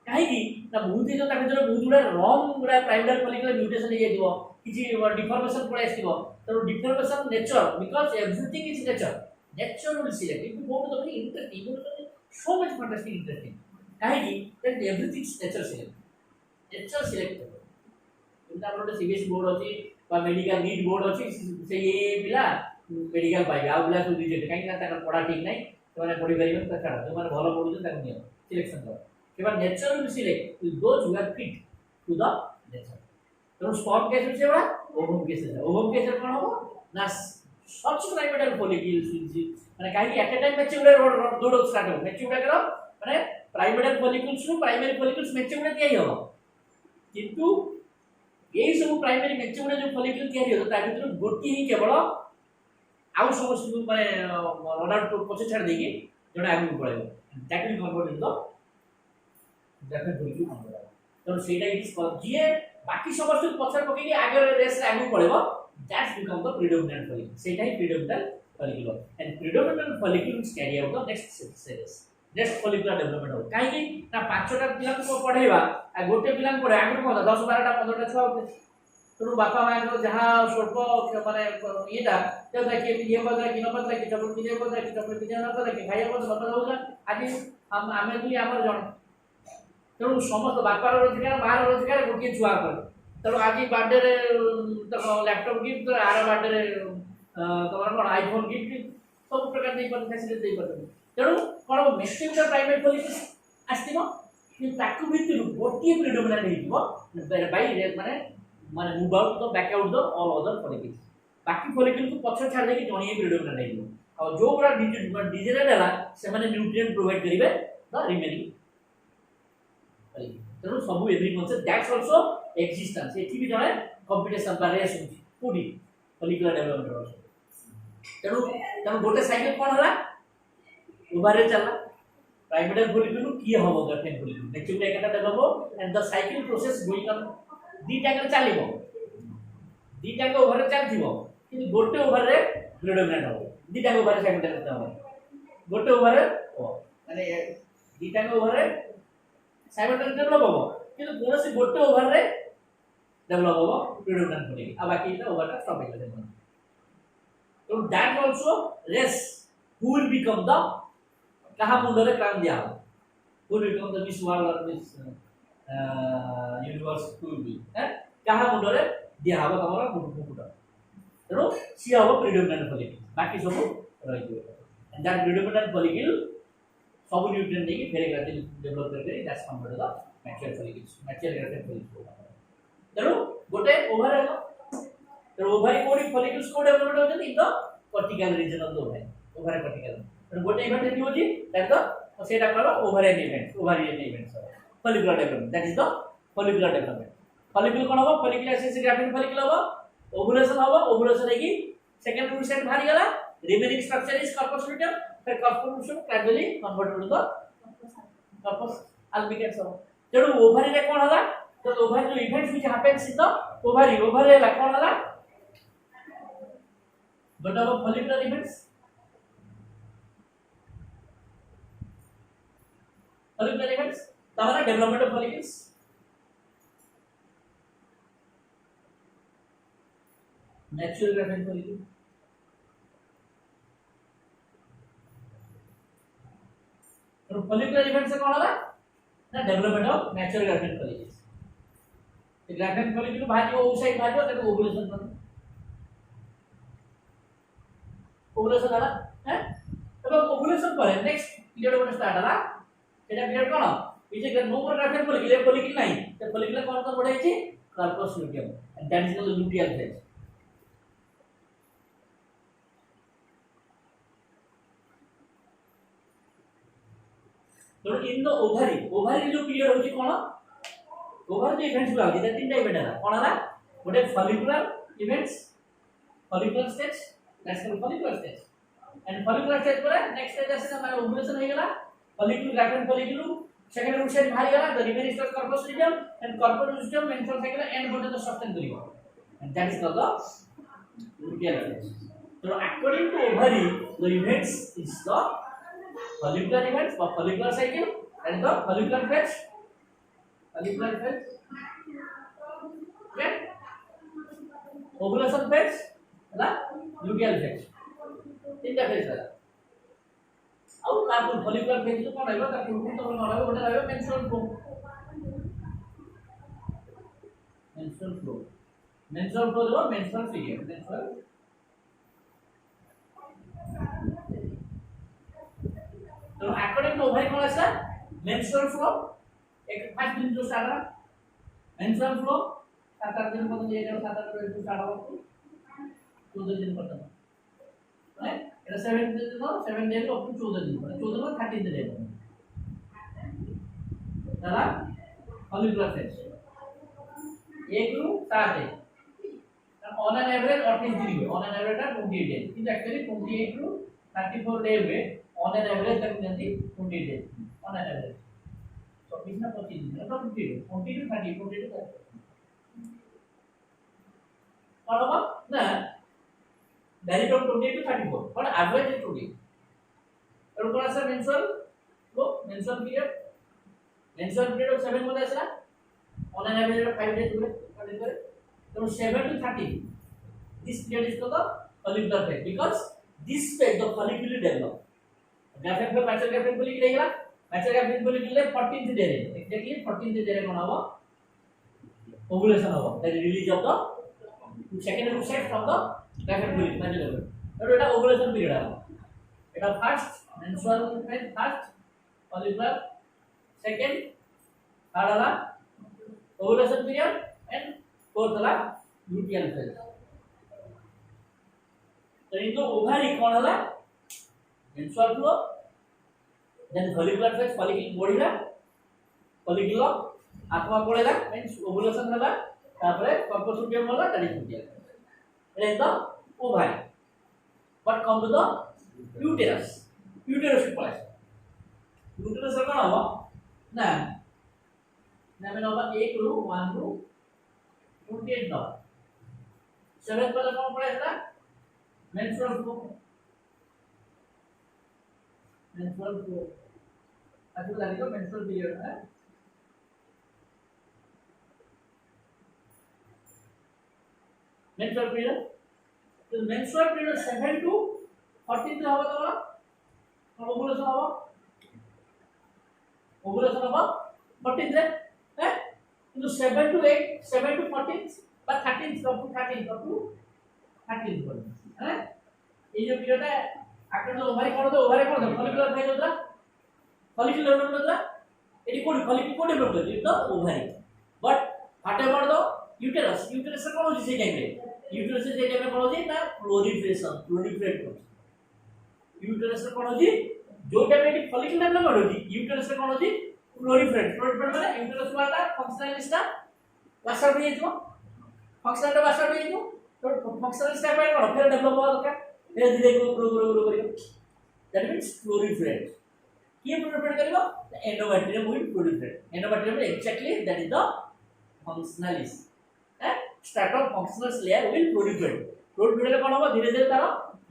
काहे की ना बहुत जो ता भीतर बहुत गुडा रॉन्ग गुडा प्राइमरी फॉलिकल म्यूटेशन हे जाइबो किछि डिफॉर्मेशन पळे आसीबो तो deformation nature because everything is nature will select if you go to the interesting so much fantastic interesting काहे की that everything is nature select इनका रोड सीबीएसई बोर्ड अछि बा मेडिकल नीट बोर्ड अछि से ये पिला मेडिकल पाइबे आ बुला तो रिजेक्ट काहे ना ताकर पढ़ा ठीक नाही तो माने पढ़ी परिबे त छाड़ जो माने भलो पढुछ ताको नियो सिलेक्शन कर केवल nature will select those who are fit to the nature तो स्पॉट केस से बड़ा ओवम केस है ओवम केस कोन हो ना सच प्राइमरी फॉलिकल्स माने काहे एट अ टाइम मैच्योर दोडो स्टार्ट हो मैच्योर करो माने प्राइमरी फॉलिकल्स नु प्राइमरी फॉलिकल्स मैच्योर तयाई हो किंतु एई सब प्राइमरी मैच्योर जो फॉलिकल तयाई हो ता भीतर गोटी ही केवल आउ समस्त माने ऑर्डर तो पछे छाड़ देगी जोडा आगु पळेबो that will convert into Graafian follicle convert तो सेटा इज जे बाकी समस्त पछे पकेगी आगे रेस आगु पळेबो that's become the predominant follicle सेटा ही predominant follicle and predominant follicle will carry out the next stage next follicular development हो काहे कि ना पांचटा पिला को पढेबा आ गोटे पिला को पढे आगु को 10 12टा 15टा छुआ होते तो बापा मां को जहां स्वल्प माने येटा तो देखिए ये बदला कि न बदला कि चपल पिजे बदला कि चपल पिजे न बदला कि खाइया बदला बदला होगा आज हम आमे दुई हमर जण तो समस्त बापा रोजगार मां रोजगार गोटे छुआ पर तो आज बर्थडे रे तो लैपटॉप गिफ्ट तो आर बर्थडे रे तमर कोन आईफोन गिफ्ट सब प्रकार दे पर फैसिलिटी दे पर तेणु कोन मेसिन प्राइवेट फॉलिकल्स आस्तिबो कि ताकु भितर गोटे प्रीडोमिनेंट हेइबो बाय माने माने move out the back out the all other follicles बाकी फॉलिकल को पछे छाड़ देके जणी प्रीडोमिनेंट हेइबो और जो बड़ा डिजेनरेट हला से माने न्यूट्रिएंट प्रोवाइड करिवे द रिमेनिंग तेणु सब एग्रीकल्चर दैट्स आल्सो एक्जिस्टेंस एठी भी जणे कंपटीशन पर रेस होची कोडी फॉलिकुलर डेवलपमेंट तेणु तेणु गोटे साइकिल कोन हला उबारे चला प्राइमरी फॉलिकल की हबो ग्राफियन फॉलिकल नेचुरल एकटा develop and the cycle process going on दीटा कर चलिबो दीटा को ओवर चलथिबो कि गोटे ओवर रे प्रीडोमिनेंट हो दीटा को ओवर साइकिल करता हो गोटे ओवर हो माने दीटा को ओवर रे साइकिल डेवलप हो कि कोनोसी गोटे ओवर रे डेवलप हो प्रीडोमिनेंट होली आ बाकी ता ओवर का स्टॉप हो जाए तो that also race who will become the कहा मुंडरे क्राउन दिया who will become the Miss World और मिस यूनिवर्स टू बी कहा मुंडरे दिया हबो तमरा मुकुट तेरो सी हबो प्रीडोमिनेंट फॉलिकल बाकी सब रहि दियो एंड दैट प्रीडोमिनेंट फॉलिकल सब न्यूट्रिएंट देकी फेरे ग्राफियन डेवलप करके that's convert the mature follicles mature Graafian follicle तेरो गोटे ओवर है तेरो ओवर कोडी फॉलिकल्स को डेवलपमेंट होते in the cortical region of the ovary cortical तेरो गोटे इवेंट एटी होची दैट द सेटा करो ovarian events follicular development that is the follicular development follicle कोन हो follicle से ग्राफियन follicle हो ovulation है कि सेकंड रूट सेट भारी गला remaining structure is corpus luteum फिर corpus luteum gradually converted to the corpus albicans हो तेणु ओवरी रे कोन होला तो ओवरी जो events which happens in the ovary ला कोन होला but of follicular events follicular events तारा development of follicles natural Graafian follicle तो फॉलिकुलर इवेंट से कौन होला ना development of natural Graafian follicles Graafian follicle भाजी ओ साइड भाजी ताको ओवुलेशन कर ओवुलेशन होला हैं तब ओवुलेशन पर नेक्स्ट पीरियड वन स्टार्ट होला एटा पीरियड कोन is a no more Graafian follicle नहीं तो फॉलिकल कौन तो बढ़े छी corpus luteum and that is the luteal phase तो इन द ओवरी जो पीरियड होची कोन ओवर द इवेंट्स गुला होची तीन टाइप है कोन हला गोटे follicular events follicular stage that's called follicular stage and follicular stage पर नेक्स्ट स्टेज आसे माने ओव्यूलेशन हो गेला follicle Graafian follicle second route बाहर गला the remaining stage corpus luteum and corpus luteum menstrual cycle and both the sustain करिवो and that is called the luteal stage so according to ovary the events is the follicular events or follicular cycle and the follicular phase okay ovulation phase है luteal phase तीन phase है ଆଉ ତାକୁ follicular phase जो कोन रहबो ताकू तो कोन रहबो गोटे रहबो menstrual flow जो menstrual period menstrual तो अकॉर्डिंग टू ओवरी कौन है मेंस्ट्रुअल फ्लो एक 5 दिन जो स्टार्ट है मेंस्ट्रुअल फ्लो 7-8 दिन पतन ये जब 7-8 दिन जो स्टार्ट हो 14 दिन पतन है এটা 7 दिन नो 7 डे अप टू 14 दिन 14 में 13 डे তারা ফলিকুলার ফেজ 1 ରୁ 7 ऑन एन एवरेज 28 दिन ऑन एन एवरेज 28 डे কিন্তু एक्चुअली 28 ରୁ 34 डे हुए on an average तक जल्दी 20 days on an average so कितना 25 दिन मतलब 20 to 30 20 to 30 और अब ना vary from 20 to 34 but average is 20 और कौन सा menstrual period of 7 होता है sir on an average of 5 days हुए तो 7 to 30 this period is called the follicular phase because this phase the follicle develop Grafton पर मैचुअर ग्राफ्टन फॉलिकल रहेगा mature Grafton follicle ले 14th डे रे exactly 14th day रे कोन हबो ovulation हबो that release of the secondary oocyte from the Graafian follicle mature Graafian तो एटा ovulation period है एटा first menstrual phase first follicular second third वाला ओव्यूलेशन पीरियड एंड फोर्थ वाला लुटियल फेज तो इनको ओवरी कोन होला menstrual flow then follicular phase follicle बढ़िला follicle आत्मा पड़ेला means ovulation होला तापरे corpuscular होला that is luteal it is the ovary but come to the uterus पड़े uterus कोन हबो ना ना में हबो 1 ରୁ 1 ରୁ 28 द 7 पर कोन पड़ेला menstrual flow menstrual flow अच्छा लगेगा menstrual period है menstrual period तो menstrual period 7 to 14 हवा तो ovulation हवा 14 रे है तो 7 to 8 7 to 14 but 13 up to 13 पर है ये जो पीरियड है आकर तो ओवरी कोन फॉलिकुलर फेज होता फॉलिकुलर डेवलप होता एडी कोड फॉलिकुलर कोड डेवलप होता it the ovary but what about the uterus से कोन होची से टाइम रे यूटेरस से टाइम में कोन होची ना प्रोलिफरेट होची यूटेरस से कोन होची जो टाइम में फॉलिकुलर डेवलप होची यूटेरस से कोन होची प्रोलिफरेट माने यूटेरस वाला फंक्शनलिस्टा वास्टर भी जेतो फंक्शनल वास्टर भी जेतो तो फंक्शनलिस्टा पे कोन फिर डेवलप होगा दरकार धीरे धीरे ग्रो करियो दैट मींस प्रोलिफरेट किए प्रोलिफरेट करियो endometrium will proliferate endometrium exactly that is the functionalis stratum functionalis layer will proliferate कोन हो धीरे धीरे तार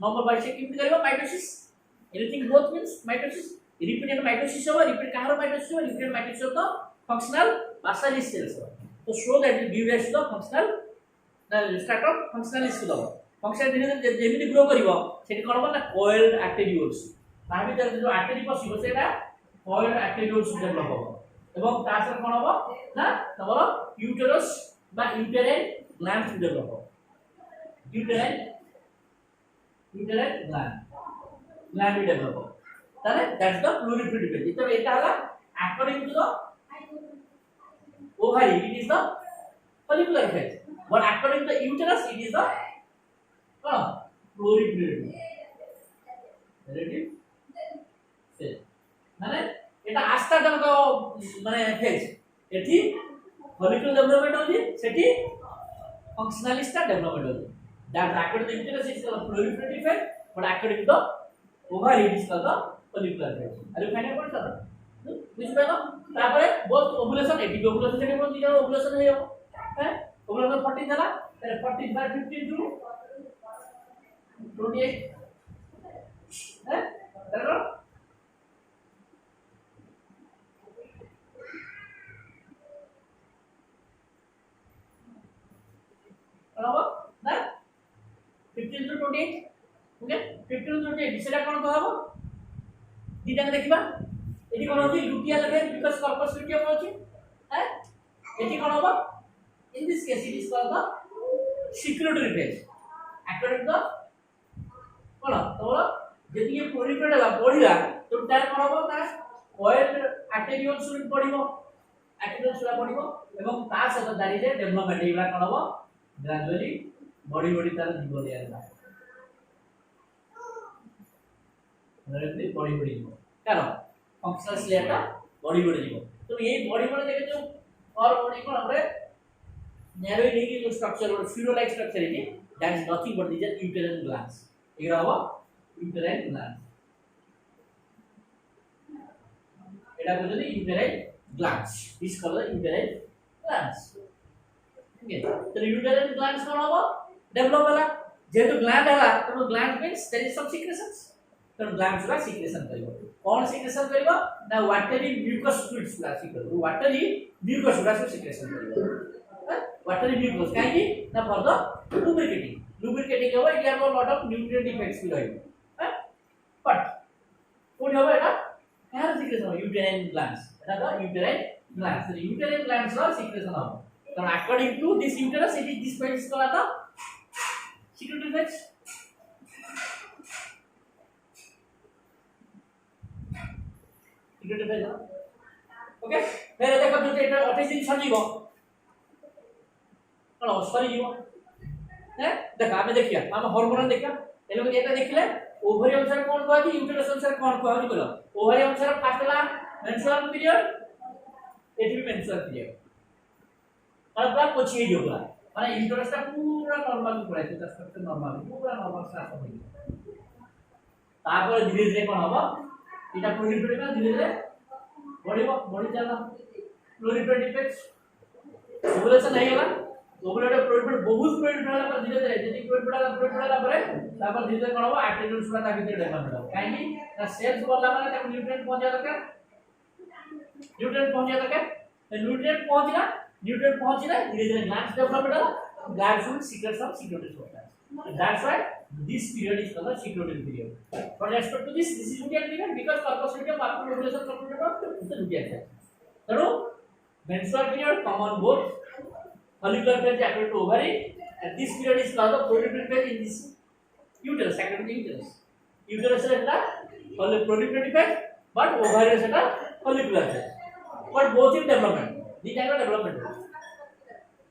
नंबर बाय से किमति करियो mitosis anything growth means mitosis repeated mitosis हो रिपीट कहार माइटोसिस हो रिपीटेड माइटोसिस हो तो फंक्शनल बासालिस सेल्स हो तो so that will give rise to the functional stratum functionalis को फंक्शन धीरे धीरे जेमिति ग्रो करिवो सेठी कोन ना कॉइल्ड आर्टेरियोल्स ता भीतर जो आर्टेरी पसिबो सेटा कॉइल्ड आर्टेरियोल्स डेवलप हो एवं तासर कोन हो ना तमरो यूटेरस बा यूटेराइन ग्लैंड्स डेवलप हो यूटेराइन ग्लैंड डेवलप हो ताले दैट्स द प्लूरिफेड फेज तो एटा हला according to the ovary it is the follicular phase but according to the uterus it is the प्लूरिफेड relative phase माने এটা আস্থাজনক মানে ফেজ এটি ফলিকুলার ডেভেলপমেন্ট হচ্ছে সেটি ফাংশনালিস্টা ডেভেলপমেন্ট হচ্ছে that according to the uterus is called proliferative phase but according to the ovary it is called the follicular phase are you finding out sir বুঝ পেলো তারপরে বোথ ওভুলেশন এটি ovulation থেকে বলতে যাও ওভুলেশন হয়ে যাবে হ্যাঁ ওভুলেশন 14 দিলা তাহলে 14 বাই 15 টু 28 হ্যাঁ দেখো বরাবর না 15 টু 28 ওকে 15 টু 28 সেটা কোন হবে দিটাকে দেখিবা এটি কোন হচ্ছে luteal phase because corpus luteum আছে হ্যাঁ এটি কোন হবে in this case it is called the secretory phase according to কোন তোমরা যেদিকে proliferate হবে পড়িলা তো তার কোন হবে না অয়েল আর্টেরিওল ফ্লুইড পড়িব আর্টেরিওল ফ্লুইড পড়িব এবং তার সাথে দাঁড়িয়ে ডেভেলপমেন্ট এইগুলা কোন হবে গ্রাজুয়ালি বডি তার জীব দেয়া না গ্রাজুয়ালি বডি জীব কেন ফাংশনাল লেয়ারটা বডি জীব তো এই বডি দেখে তো और बॉडी को हमरे नैरो लिंकिंग स्ट्रक्चर और फ्लूइड लाइक स्ट्रक्चर है that is nothing but this uterine glands एरा हुआ यूटेराइन ग्लैंड्स एटा को যদি uterine glands this called uterine glands okay तो यूटेराइन ग्लैंड्स कोन होबो डेवलप होला जेहेतु ग्लैंड होला तो gland means there is some secretions तो ग्लैंड्स रा सिक्रेशन करिवो कोन सिक्रेशन करिवो ना वाटरी म्यूकस फ्लूइड्स रा सिक्रेशन वाटरी म्यूकस रा सिक्रेशन करिवो वाटरी म्यूकस काहे ना फॉर द लुब्रिकेटिंग होबो it have lot of nutrient effects भी रहइबो बट कोन होबो एटा काहे सिक्रेशन यूटेराइन ग्लैंड्स एटा द यूटेराइन ग्लैंड्स तो यूटेराइन ग्लैंड्स रा सिक्रेशन होबो तो according to this uterus it is this phase is called the secretory phase okay फिर देखो जो एटा 28 दिन सजीबो कोन सरी जीवो हैं देखा हमें देखिया हम हार्मोन देखिया एलो एटा देखले ओवरी अनुसार कोन कहै कि यूटेरस अनुसार कोन कहै बोलो ओवरी अनुसार फर्स्ट ला मेंस्ट्रुअल पीरियड एटी भी मेंस्ट्रुअल पीरियड और पूरा पछिए जोगला माने यूटेरसटा पूरा नॉर्मल पुरा है स्ट्रक्चर नॉर्मल पूरा नॉर्मल स्टार्ट हो गई तापर धीरे धीरे कोन होबो এটা proliferate না ধীরে ধীরে বডি চলা proliferate effects ovulation হয়ে গেল ovulate proliferate বহুত proliferate হলা পর ধীরে ধীরে যদি proliferate হলা পরে তারপর ধীরে ধীরে কোন হবে আর্টেরিওল সুরা তা ভিতরে ডেভেলপমেন্ট হবে কাইনি না সেলস বললা মানে তাকে নিউট্রিয়েন্ট পৌঁছা দরকার নিউট্রিয়েন্ট পৌঁছিনা ধীরে ধীরে গ্ল্যান্ডস ডেভেলপমেন্ট হলো glands will secret some secretory substance that's why this period is called the secretory period but respect to this is luteal period because corpus luteum after ovulation completed is the luteal phase so menstrual period come on both follicular phase according to ovary and this period is called the proliferative phase in this uterus according to uterus is the proliferative phase but ovary is the follicular phase but both in development the type of development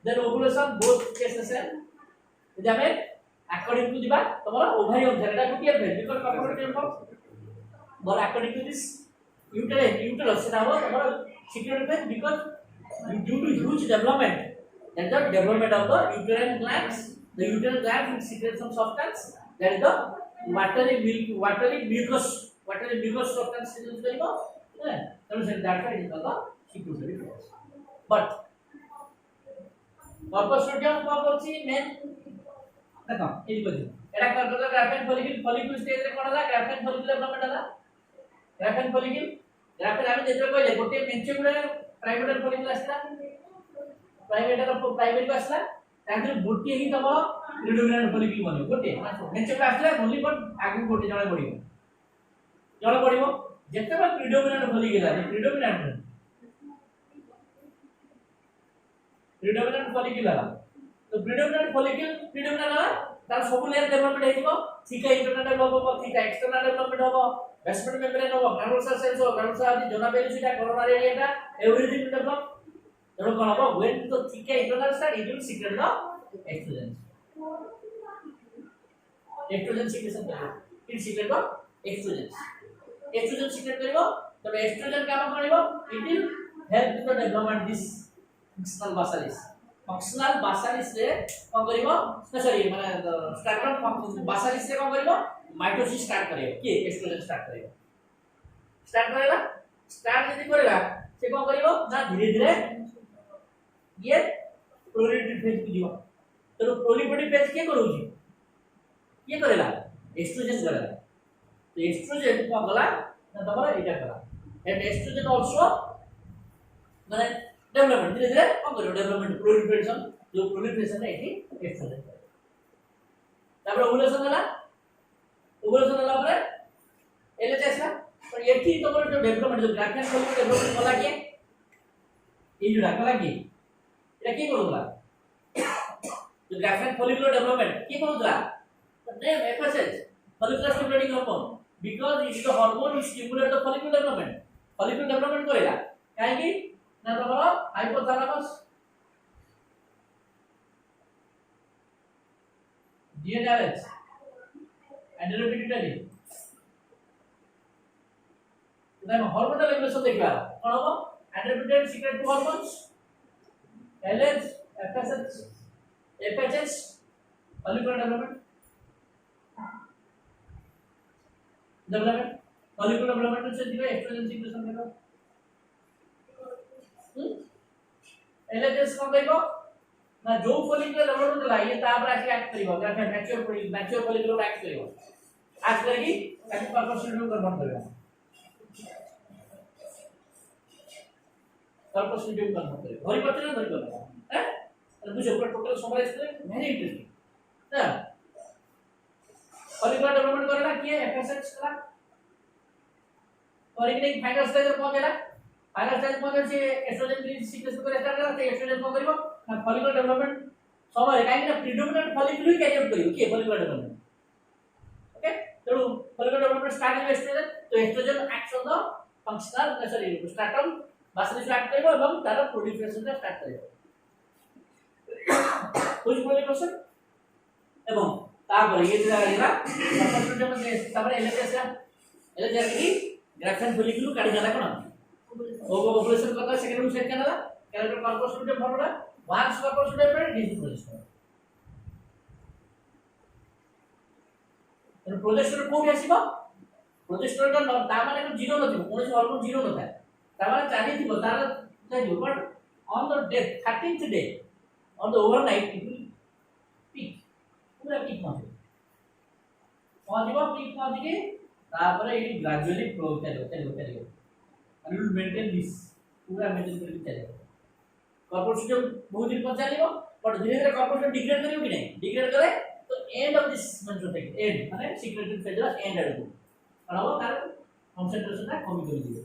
then ovulation both cases are jabe according to the tomara ovary অনুসারে এটা luteal phase because corporative form but according to this uterus সেটা হলো তোমার secretory phase because due to huge development and the development of the uterine glands the uterine glands will secrete some substance that is the watery mucus substance is karibo so that is called the secretory phase but corpus luteum ko bolchi main देखो এই বুঝি এটা control গ্রাফেন follicle stage রে কোন হলা গ্রাফেন follicle development হলা গ্রাফেন আমি যেটা কইলে গোটে মেনচুরে প্রাইভেট ফলিকুল আসলা প্রাইভেট আসলা তাদের গোটে হি তমর প্রিডোমিনেন্ট ফলিকুল বনিব গোটে মেনচুরে আসলা ওনলি ফর আগু গোটে জণে পড়িব যেতেবা প্রিডোমিনেন্ট ফলিকুল আছে প্রিডোমিনেন্ট ফলিকুল तो प्रीडोमिनेंट फॉलिकल प्रीडोमिनेंट है तार सब लेयर डेवलपमेंट हेजिबो थीका इंटरनल डेवलपमेंट होबो थीका एक्सटर्नल डेवलपमेंट होबो बेसमेंट मेम्ब्रेन होबो ग्रानुलोसार सेल्स होबो ग्रानुलोसार आदि zona pellucida corona radiata everything will develop तब कोन होबो when the theca internal start it will secrete the oestrogen secretion करिवो it secrete the oestrogen secrete करिवो तो तो एस्ट्रोजन काम करिवो it will help to the development this functional basalis रे कोन करिवो सॉरी माने स्टार्टर बासालिस रे कोन करिवो माइटोसिस स्टार्ट करिवो कि एस्ट्रोजन स्टार्ट करिवो स्टार्ट करेला स्टार्ट यदि करेला से कोन करिवो ना धीरे धीरे ये प्रोलिफेटिव फेज की जीव तो प्रोलिफेटिव फेज के करूची ये करेला एस्ट्रोजन करेला तो एस्ट्रोजन को गला ना तमरा एटा करा एंड एस्ट्रोजन आल्सो माने डेवलपमेंट धीरे धीरे कोन करिवो डेवलपमेंट प्रोलिफेरेशन जो प्रोलिफेरेशन है एठी एस्ट्रोजन करे तापर ओवुलेशन होला परे एलएचएस ला तो एठी तमरा जो डेवलपमेंट जो ग्राफियन को डेवलपमेंट होला के ये जो डाकला की এটা কি করুলা তো গ্রাফিন ফলিকুলার ডেভেলপমেন্ট কি করুলা name FSH follicular stimulating hormone because it is the hormone which stimulates the follicular development করেলা কাই কি না তোমার হাইপোথ্যালামাস DNRH adrenopituitary তাই হরমোনাল রেগুলেশন দেখবা কোন হবে adrenopituitary secret two hormones LH, FSH, FHS, follicular development, follicular development से दिखा oestrogen secretion देखो, LHS कौन देखो, ना जो follicular development चला ये तापर ऐसे एक्ट करेगा, क्या क्या mature follicular एक्ट करेगा, एक्ट करेगी, ऐसे पर्पस शेड्यूल करना पड़ेगा, पर्पस शेड्यूल करना पड़ेगा, भरी पत्ते ना भरी पत्ते हैं और मुझे ऊपर टोटल समराइज करें वेरी इंटरेस्टिंग ना फॉलिकुलर डेवलपमेंट करेला किए एफएसएच करा और एक फाइनल स्टेज पर पहुंचेला फाइनल स्टेज पहुंचे से एस्ट्रोजन रिलीज सीक्रेशन करे स्टार्ट करा तो एस्ट्रोजन को करिवो ना फॉलिकुलर डेवलपमेंट समय काहे ना प्रीडोमिनेंट फॉलिकुलर कैरी आउट करिवो के फॉलिकुलर डेवलपमेंट ओके तो फॉलिकुलर डेवलपमेंट स्टार्ट हो एस्ट्रोजन तो oestrogen acts on the functional sorry stratum basalis act करिवो एवं तार प्रोलिफरेशन स्टार्ट करिवो कुछ प्रोलिफरेशन एवं तापर ये जो आइला सर्फेस में तापर एलएचएस की ग्राफिन फॉलिकुलर काढी जाला कोन ओवुलेशन करता सेकेंड सेट करला कैरेक्टर कॉर्पस लूटे भरला वांस कॉर्पस लूटे पर डिस प्रोजेस्टेरोन प्रोजेस्टेरोन कोठी आसीबो प्रोजेस्टेरोन का ता माने को जीरो नथिबो कोनसे हार्मोन जीरो न थाए ता माने चाहि थिबो तार थाइबो but on the day 13th day on the overnight it will peak पूरा peak पहुंचेगा peak पहुंच के तापर ये gradually flow चलेगा and it will maintain this पूरा maintain करके चलेगा कॉर्पस सिस्टम बहुत दिन पर चलेगा बट धीरे-धीरे कॉर्पस सिस्टम डिग्रेड करेगा कि नहीं डिग्रेड करे तो end of this menstrual cycle and माने सिक्रेटेड फेज ला एंड आडको अलावा तार कंसंट्रेशन ना कमी कर दियो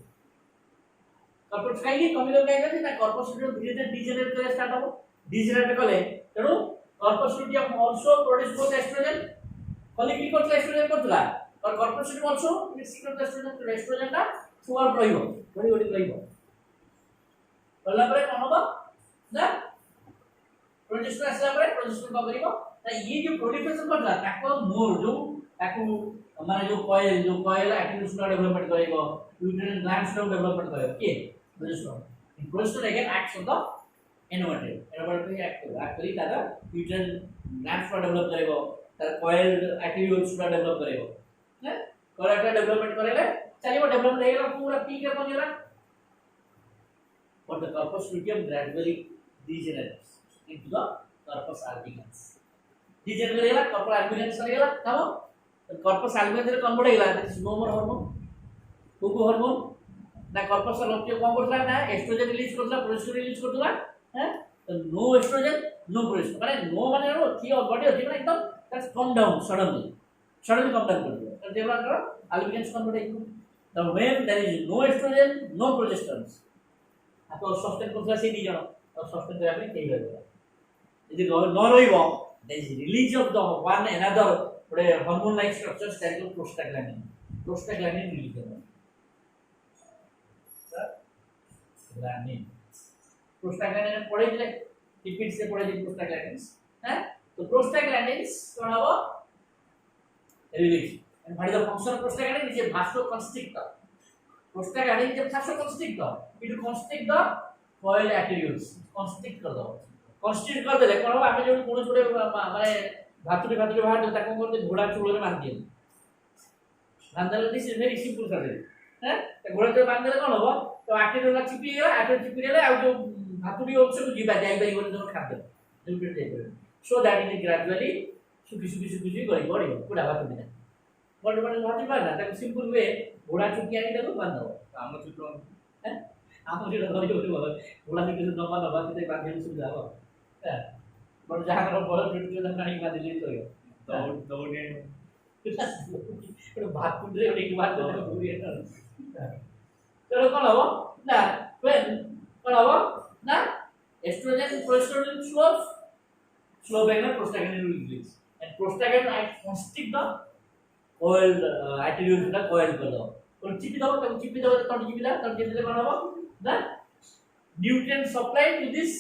कॉर्पस काई कमी कर ना कॉर्पस सिस्टम धीरे-धीरे डिजेनरेट करे स्टार्ट हो डिजेनरेट कले तेणु corpus luteum also produce both oestrogen follicular oestrogen करतला और corpus luteum also secrete oestrogen का थ्रूआउट रहिबो बडी रहिबो बोलला परे कोन होबो ना प्रोजेस्टेरोन असला परे प्रोजेस्टेरोन का करिवो ना ये जो प्रोलिफरेशन करला ताको मोर जो ताको माने जो कॉइल एक्टिविटीज का डेवलपमेंट करेगो यूट्राइन ग्लैंड्स का डेवलपमेंट करेगो के progesterone again acts on the innovative actually Tara uterine glands का डेवलप करेगो तार कॉइल एक्टिविटीज का डेवलप करेगो हैं कॉइल का डेवलपमेंट करेले चलिए डेवलप रहेगा पूरा पीक पे पहुंचेगा but the corpus luteum gradually degenerates into the corpus albicans degenerate corpus albicans करेगा तब corpus albicans रे कन्वर्ट होला that is no more hormone कुकु हार्मोन ना corpus लुटियम कौन करला ना एस्ट्रोजन रिलीज करला प्रोजेस्टेरोन रिलीज करला हैं तो नो एस्ट्रोजन नो प्रोजेस्टेरोन माने नो माने नो थी बॉडी होती माने एकदम that's come down suddenly come down कर दियो तो देवला करो albicans कन्वर्ट हो the when there is no estrogen no progesterone आपको सस्टेन करला से दी जण और सस्टेन करे आपने केही करबा यदि न रहिबो there is release of the one another बड़े hormone like structures that is prostaglandin release करना ग्लैंडिन प्रोस्टाग्लैंडिन पढ़े दिले लिपिड से पढ़े दिले प्रोस्टाग्लैंडिन्स हैं तो प्रोस्टाग्लैंडिन्स कोन हबो release and what is the function of prostaglandin is a vasoconstrictor prostaglandin जब fast constrict the it will constrict the coil arterioles constrict कर दो constrict कर देले कोन आमे जो कोन छोटे माने भातुड़ी बाहर देता कोन करते घोड़ा चूल रे बांध दिए बांध देले दिस इज वेरी सिंपल कर दे हैं तो घोड़ा चूल बांध देले कोन होबो तो आर्टेरियोल चिपी गेला आर्टेरियोल चिपी गेले आ जो भातुड़ी अंश को जीवा जाई बाई बोले जो खाद्य लिमिटेड जाई करे सो दैट इट ग्रेजुअली सुखी गई बड़ी पूरा भातुड़ी ना बड़ भातुड़ी बांधा ताको सिंपल वे घोड़ा चुकी आनी देबो बांध दो आम चित्र हैं आम चित्र धरि बोले घोड़ा चुकी न बांध दो बाकी बांधे सुविधा हो हैं बड़ जहां कर बड़ फिट के नहीं बांध ले तो दौड़े तो भातुड़ी रे एक बात तो पूरी है चलो कोन हो ना when कोन हो ना estrogen progesterone slow back prostaglandin will release and prostaglandin I constrict the coil arteriole का coil कर दो और चिपी दो तो चिपी ला तो चिपी कोन हो ना nutrient supply to this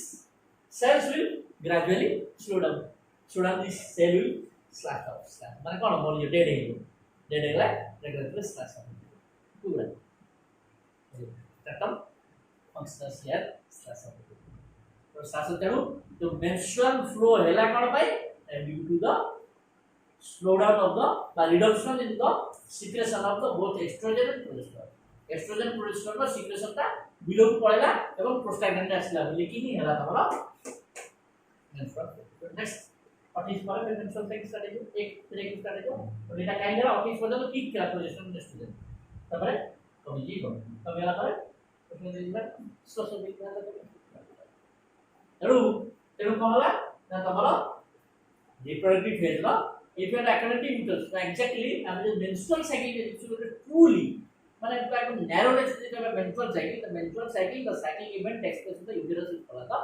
cells will gradually slow down this cell will slack माने कोन बोलियो डेड है regularly slack पूरा खत्म फंक्शनल शेयर slack तो सासो तेणु जो menstrual flow हैला कोन पाई due to the slow down of the reduction in the secretion of the both estrogen and progesterone का secretion ता बिलो को पड़ेला एवं प्रोस्टाग्लैंडिन आसला लेकिन ही हैला तमरा menstrual नेक्स्ट 28 पर menstrual साइकिल स्ट्रेटजी एक तरह की स्ट्रेटजी और एटा काई हैला 28 पर्यंत ठीक करा प्रोजेस्टेरोन एस्ट्रोजन तबरे कमी जी को तब हैला पर उसमें दिन सोशल मीडिया तेणु कौन है ना तमरा रिप्रोडक्टिव फेज ला if you are academic interest so exactly I mean menstrual cycle is truly माने एक narrow is the menstrual cycle the cycle event takes place in the uterus is called the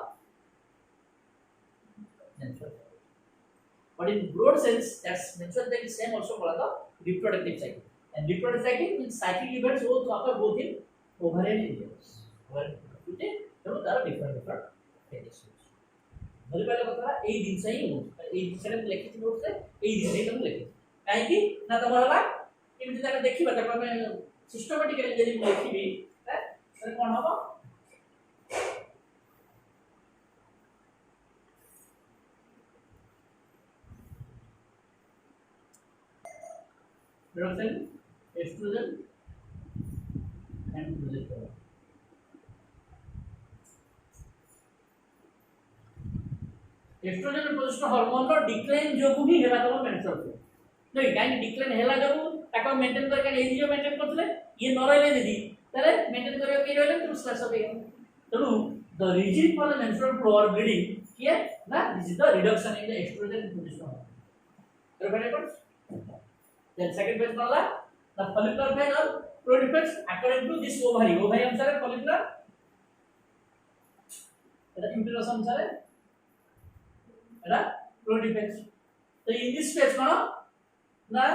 menstrual cycle but in broad sense that's menstrual cycle is same also called the reproductive cycle and reproductive cycle means cyclic events both occur both in ovarian areas okay so there are different phases भले पहले बता ए दिन से ही हो ए दिन से लिखित note से ए दिन से तुम लिखि काहे कि ना तमरा केमि जका देखिबा त मैं सिस्टमैटिकली यदि लिखिबी है कोन हबो reduction estrogen and progesterone estrogen और प्रोजेस्टेरोन हार्मोन रो डिक्लाइन जोगु ही हेला तम मेंस्ट्रुअल फ्लो नहीं काहे डिक्लाइन हेला जोगु ताको मेंटेन कर के एजीओ मेंटेन करथले ये न रहले दीदी तले मेंटेन करियो के रहले तुम स्ट्रेस हो गया तनु the reason for the menstrual flow और ब्लीडिंग किया ना this is the reduction in the oestrogen and progesterone related then second phase वाला द फॉलिकुलर फेज और प्रोडिफेक्स अकॉर्डिंग टू दिस ओवरी अनुसार फॉलिकुलर एटा यूटेरस अनुसार एटा प्रोडिफेक्स तो इन दिस फेज कोन ना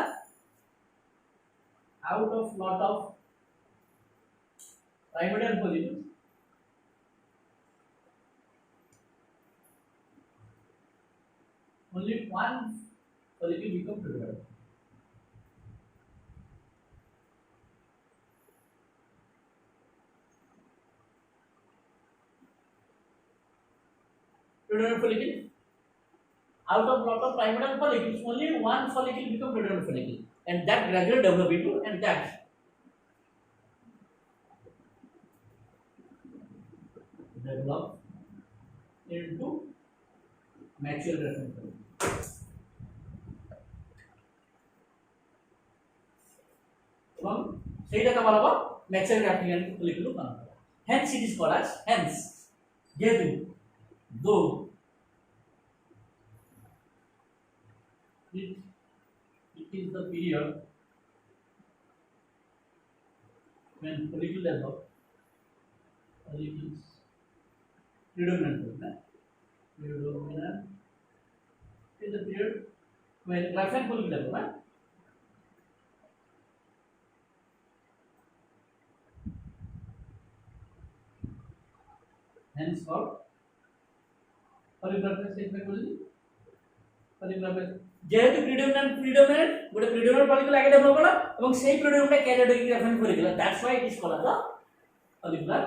out of lot of primordial follicles only one follicle become predominant follicle out of lot of primordial follicles only one follicle become predominant follicle and that gradually develop into and that develop into mature follicle এবং সেইটা তোমার হবে mature follicle বানানো hence it is called as hence যেহেতু though it is the period when follicle develop follicles predominant is the period when graphene follicle develop hence called follicular phase follicular phase যেহেতু predominant গোটে predominant follicle আগে develop হলো এবং সেই প্রিডোমিনেন্টটা ক্যারিয়ার হয়ে Graafian follicle, that's why it is called the follicular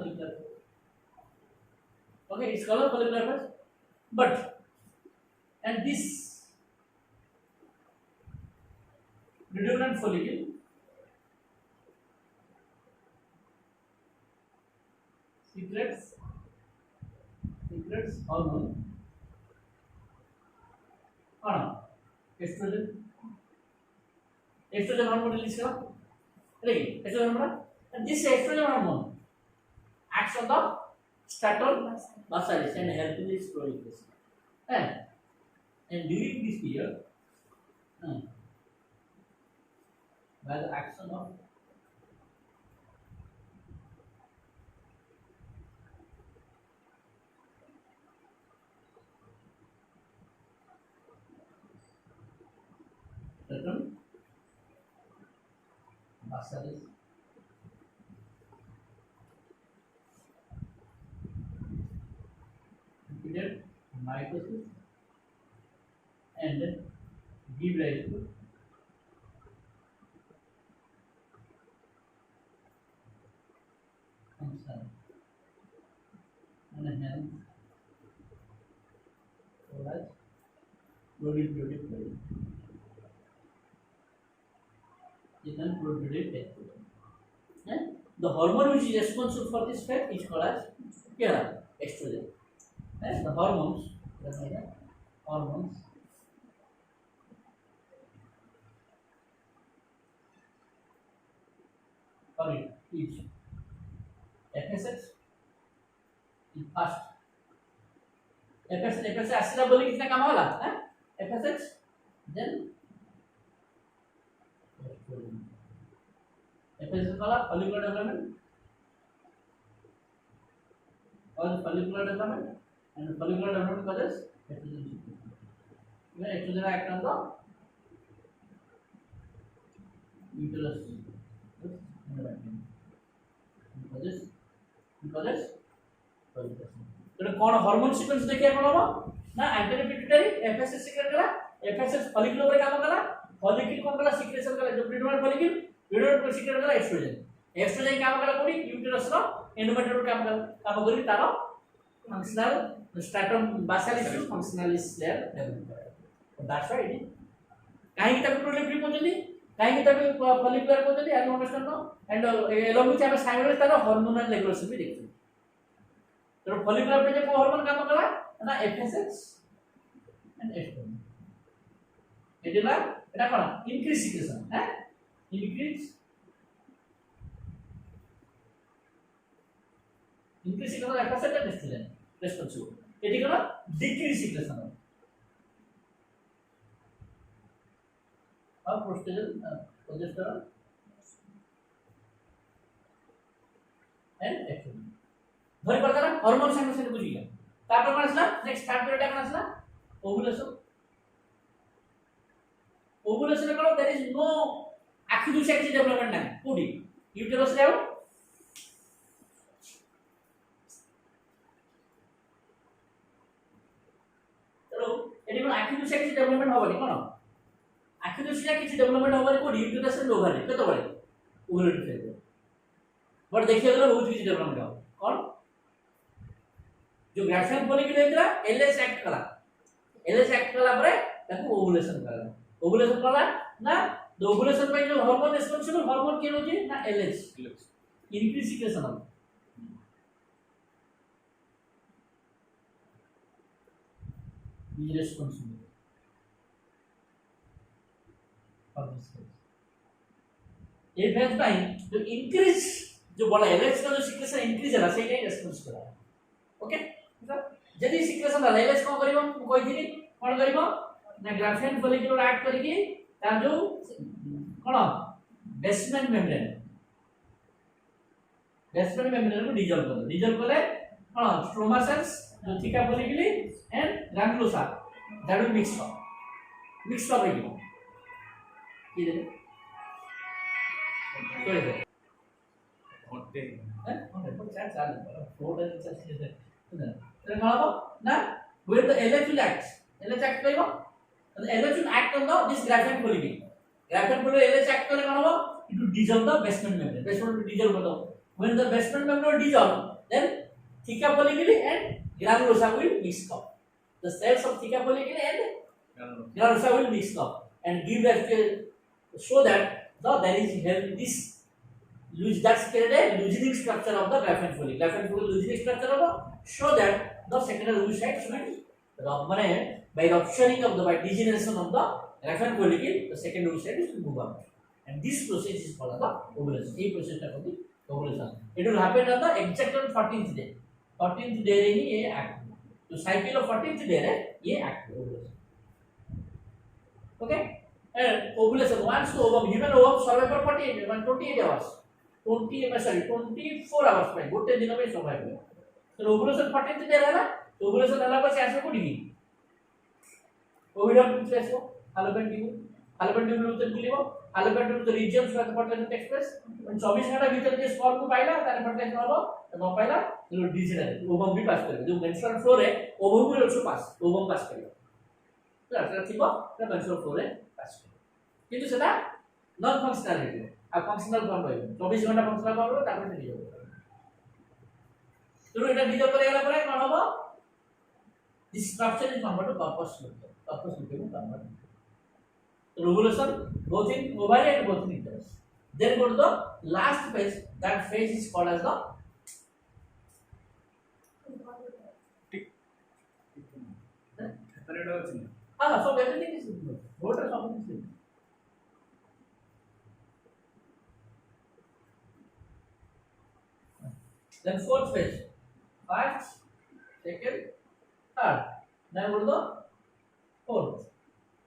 follicular. Okay, it's called follicular phase. But and this predominant follicle secretes hormone estrogen hormone release kara right, estrogen hormone, and this estrogen hormone acts on the stator basalis and help in its proliferation, and during this period by the action of stator basalis repeated mitosis and give rise to function and hence as proliferative phase is non-proliferative phase. And the hormone which is responsible for this phase is called as estrogen. And the hormones for it is FSH is first. FSH ଆସିଲା ବୋଲି କିଛି କାମ ହେଲା FSH, then FSH कला follicular development and follicular development causes estrogen secretion. When estrogen act on the uterus causes proliferation. तो कौन hormone sequence देखिए कौन होगा ना एंटेरियर पिट्यूटरी एफएसएच सीक्रेट करा, एफएसएच फॉलिकल ऊपर काम करा, फॉलिकल कौन करा सिक्रेशन करा जो प्रिडोमिनेंट फॉलिकल को सिक्रेट करा एस्ट्रोजन काम करा कोडी यूटेरस रो एंडोमेट्रियम काम करी तारो functional stratum basalis functionalis layer develop करा, दैट्स व्हाई इट काहे तक प्रोलिफरेटिव होजली काहे तक फॉलिकुलर होजली I understand no, and along with hmm simultaneous तारो हार्मोनल रेगुलेशन भी देखते। तो फॉलिकुलर पे जो हार्मोन काम करा ना एफएसएच एंड एस्ट्रोजन एडिला এটা কোন increase secretion increase secretion FSH and oestrogen responsible, এটি কোন ডিক্রিজ সিক্রেশন और प्रोस्टेजन प्रोजेस्टेरॉन एंड एस्ट्रोजन ধরে কথা হরমোন সংশ্লেষণ বুঝি গেল। তারপর কোন আসলা নেক্সট থার্ড পিরিয়ডে কোন আসলা ওভুলেশন। ওভুলেশনে কোন देयर इज नो আক্ষিক সেক্স ডেভেলপমেন্ট নাই কোডি ইউটেরাস রে চলো এটি কোন আক্ষিক সেক্স ডেভেলপমেন্ট হবে না কোন আক্ষিক সেক্স কিছু ডেভেলপমেন্ট হবে কোডি ইউটেরাস রে ওভারে কত বড় ওভারে ফেলবে বট দেখিয়ে গেল বহুত কিছু ডেভেলপমেন্ট হবে কোন जो ग्राफियन फॉलिकल हेतरा एलएच एक्ट कला परे ताको ओवुलेशन कला ना द ओवुलेशन पे जो हार्मोन रेस्पॉन्सिबल हार्मोन के होजे ना एलएच इंक्रीज सिक्रेशन हो is responsible for this phase. ये फेज पे जो इंक्रीज जो बोला एलएच का जो सिक्रेशन इंक्रीज है ना सेटा ही रेस्पॉन्स करा ओके। जदी सिक्रेशन ला एलएच को करिवो कोइ दिनी कोन करिवो ना ग्राफियन फॉलिकुलर ऐड करिके ता जो कोन बेसमेंट मेम्ब्रेन को डिजॉल्व करले कोन स्ट्रोमा सेल्स जो theca folliculi and granulosa that will mix up करिवो की दे कोइ दे होते चाल फोर चल तो ना when the LH will act LH act karibo LH will act on the this graphene follicle. Graphene follicle LH act kare kan hobo it will dissolve the basement membrane. Basement will dissolve hobo. When the basement membrane will dissolve, then theca follicle and granulosa will mix up. The cells of theca follicle and granulosa will mix up and give that show that there is this that's created a loosening structure of the graphene follicle. Graphene follicle loosening structure of show that the secondary oocyte sites will by rupturing of the by degeneration of the graphene follicle, the secondary oocyte sites will move out, and this process is called the ovulation. This process is called the ovulation. It will happen on the exact 14th day. 14th day रे ही ये act. तो cycle of 14th day रे ये act ovulation. Okay. And ovulation once the ovum human ovum survive for 28 hours. 24 hours में गोटे दिन में survive हुए. तो ovulation 14th day रहना. ovulation अलग पर से ऐसे को नहीं. oviduct nucleus को fallopian tube. fallopian tube उधर बुलियो. fallopian tube the regions where the fertilization takes place. and 24 घंटा भीतर जे sperm को पाइला तारे fertilization होगा. तो पाइला तो डिसीजन ovum भी पास करेगा. जो menstrual flow है ovum will also pass. ovum pass करेगा. तो ऐसा थिबो तो menstrual flow है pass करेगा. किंतु सेटा नॉन फंक्शनल है. अब फंक्शनल फॉर्म पाइबो 24 घंटा फंक्शनल फॉर्म रो तापर से दियो. तो एटा दियो करे गला परे कोन होबो this structure is converted to corpus luteum. corpus luteum converted. So ovulation both in ovary and both in uterus. Then go to the last phase. That phase is called as the so everything is good. What are some things? Then fourth phase. First, second, third. Then go to the fourth.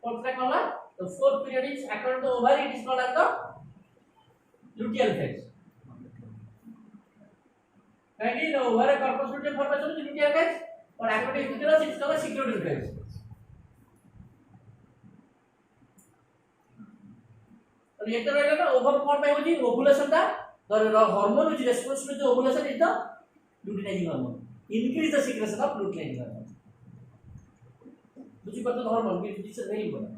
Fourth like what? The fourth period is according to ovary. It is called as the luteal phase. Right? The ovary corpus luteum formation is luteal phase. But according to uterus, it is called a secretory phase. तो ये तो रहेगा ना ovum कौन पे होगी ovulation का the hormone which is responsible to ovulation is the luteinizing hormone. Increase the secretion of luteinizing hormone. Which is the hormone which is very important.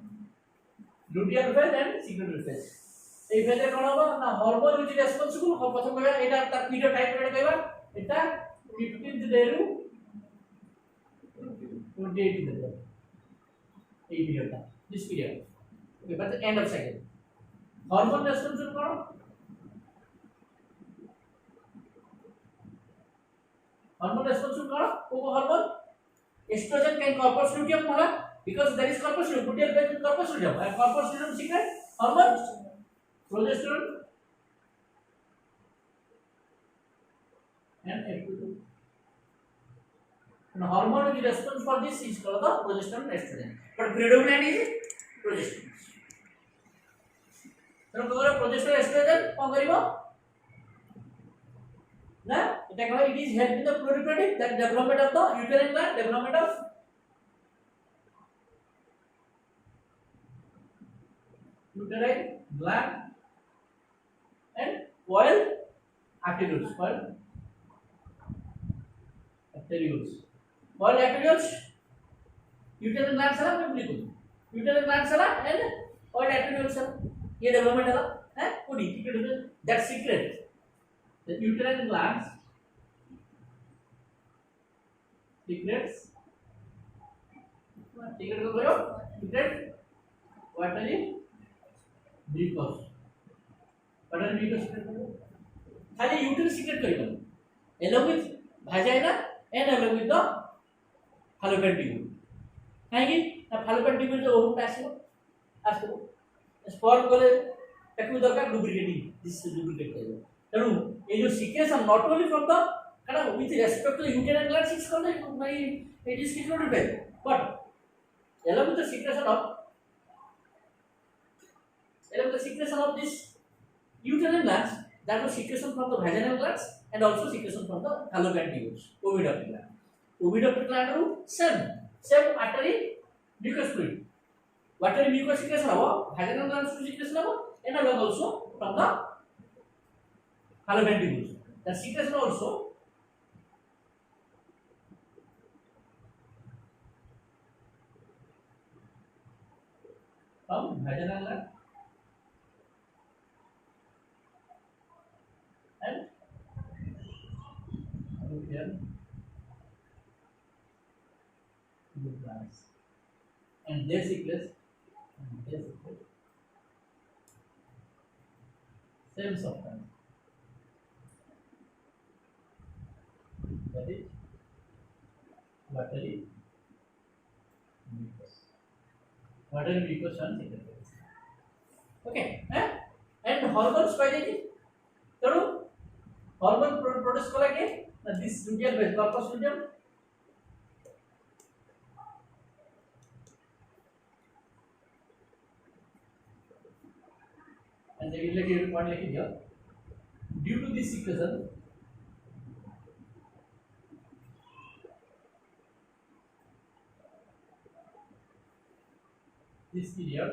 Luteal phase and secretory phase. এই ফেজে কোন হবে না hormone which is responsible প্রথম কইবা এটা তার period time করে কইবা এটা 15th ডে রু 28th ডে এই পিরিয়ডটা this period. Okay, but the end of cycle. Hormone responsible করো hormone responsible करो वो hormone estrogen can corpus luteum होगा because there is corpus luteum luteal phase with corpus luteum and corpus luteum secret hormone progesterone and estrogen and hormone which is responsible for this is called the progesterone and estrogen but predominant is progesterone. तो progesterone estrogen कौन करिवो ना এটা কয় it is helping the proliferative that development of the uterine gland development of uterine gland and coil arterioles coil arterioles uterine gland साला मैं लिखूं uterine gland साला and coil arterioles साला ये development है वो D that secret the uterine glands secrets secret को करो secret watery mucus secret करो खाली uterus secret करेगा along with vagina and along with the fallopian tube काहे ना fallopian tube जो ओवम आसो स्पर्म कोले ताकू दरकार लुब्रिकेटिंग दिस लुब्रिकेट करेगा तेणु ये जो secretion not only from the kind of with respect to the uterine gland it's called by it is secretory phase but along with the secretion of this uterine glands that was secretion from the vaginal glands and also secretion from the fallopian tubes oviduct gland ru same artery mucus fluid watery mucus secretion habo vaginal glands secretion habo and along also from the fallopian tubes the secretion also vaginal gland and fallopian glands. And their secrets same substance, that is watery mucus. Watery mucus and secrets. Okay, and hormones by the ତେଣୁ hormone produce କଲା କେ this luteal phase corpus luteum and the related point लिखी दिया due to this secretion this period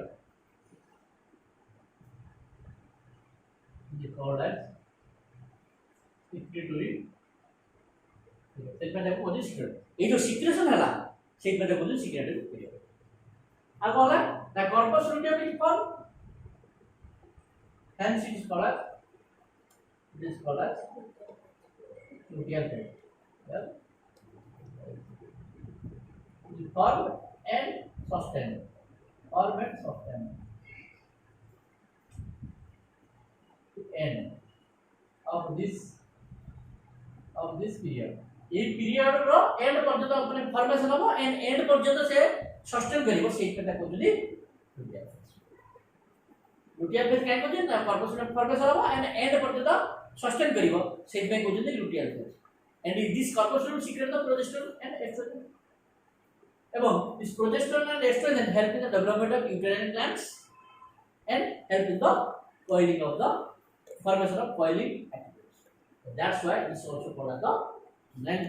is called as secretory set में देखो बोली secret ये जो secretion है ना सेट में देखो बोली सीक्रेटरी पीरियड अब बोला the corpus luteum is form hence it is called as luteal phase. Yeah, it is formed and sustained formed and sustained to end of this period. ये पीरियड रो एंड पर्यंत अपने formation हो and and पर्यंत से sustain करिवो सेट पे ताको जदी लुटियल फेज काय को ना कॉर्पस फॉर्मेशन हो एंड एंड पर्यंत सस्टेन करिवो सेट पे को जदी luteal phase and this corpus will secrete the progesterone and oestrogen एवं this progesterone and oestrogen help in the development of uterine glands and help in the coiling of the formation of coiling activities. That's why it is also called as the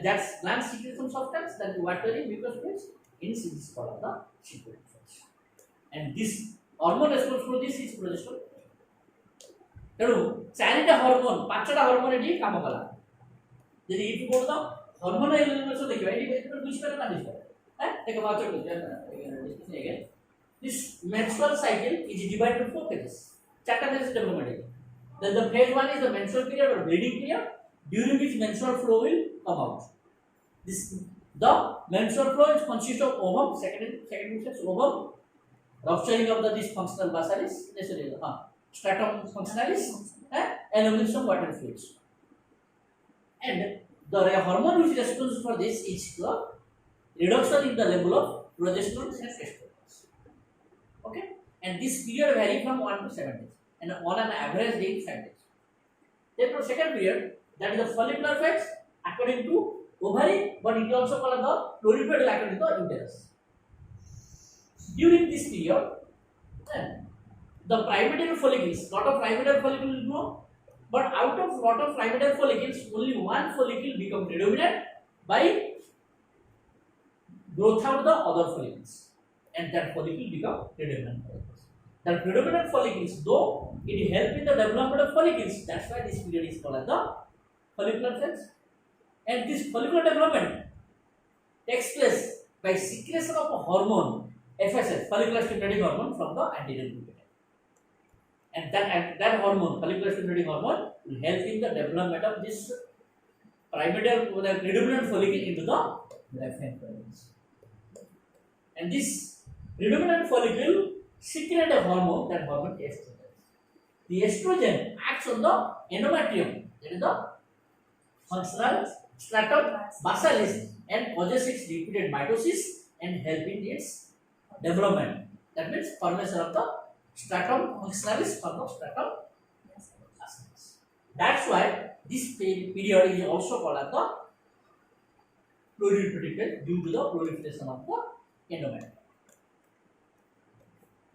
that's gland secretion substance that watery mucus phase in is called as the secretion phase. And this hormone responsible for this is progesterone. तेणु चारिटा hormone पांचटा hormone eighty काम कला यदि if को तो hormone elements देखिबा एटी better दुई स्पेल ना दिस है एक बात को discussion again this menstrual cycle is divided into 4 phases. चारटा फेज डेवलपमेंट है. Then the phase 1 is the menstrual period or bleeding period during which menstrual flow will come out. The menstrual flow is consist of ovum, second sex ovum, rupturing of the dysfunctional basalis, stratum functionalis, and elimination of water fluids. And the hormone which is responsible for this is the reduction in the level of progesterone and estrogen. Okay, and this period vary from 1 to 7 days, and on an average day 7 days. Then the second period, that is the follicular phase according to ovary, but it is also called the proliferative according to the uterus. During this period, the pyramidal follicles, lot of pyramidal follicles will grow, but out of lot of pyramidal follicles, only one follicle become predominant by growth out the other follicles, and that follicle become predominant follicles. The predominant follicles, though it help in the development of follicles, that's why this period is called as the follicular phase. And this follicular development takes place by secretion of a hormone, FSH, follicular stimulating hormone, from the anterior pituitary. And that hormone, follicular stimulating hormone, will help in the development of this pyramidal predominant follicle into the left-hand follicles. And this predominant follicle secrete a hormone, that hormone is estrogen. The estrogen acts on the endometrium, that is the functional stratum basalis, and causes its repeated mitosis and help in its development. That means formation of the stratum functionalis from the stratum basalis. That's why this period is also called as the proliferative due to the proliferation of the endometrium.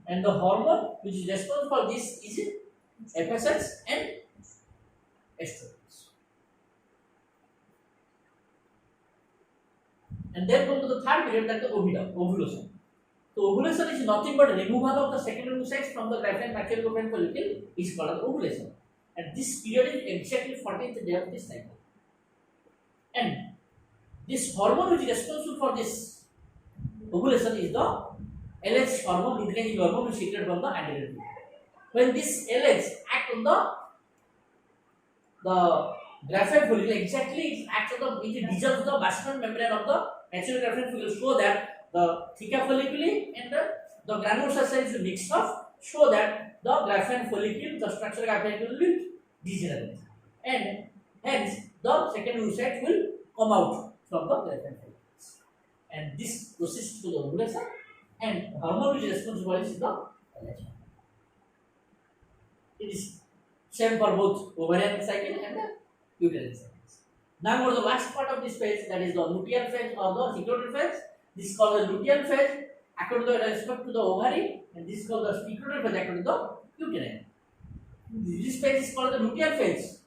And the hormone which is responsible for this is FSH and estrogens. And then come to the third period, that is ovulation. So ovulation is nothing but removal of the secondary sex from the glyphine mature follicle is called as ovulation. And this period is exactly 14th day of this cycle. And this hormone which is responsible for this ovulation is the LH hormone, luteinizing hormone, is secreted from the anterior tube. When this LH act on the graphene follicle, exactly it acts on the, it dissolves the basement membrane of the natural graphene follicle, so that the theca folliculi and the granulosa cells will mix up, so that the graphene follicle, the structure of graphene follicle will degenerate, and hence the second oocyte will come out from the graphene follicles, and this proceeds to the ovulation, and hormone which is responsible is the LH. It is same for both ovarian cycle and the uterine cycles. Now for the last part of this phase, that is the luteal phase or the secretory phase. This is called the luteal phase according to the respect to the ovary, and this is called the secretory phase according to the uterine. This phase is called the luteal phase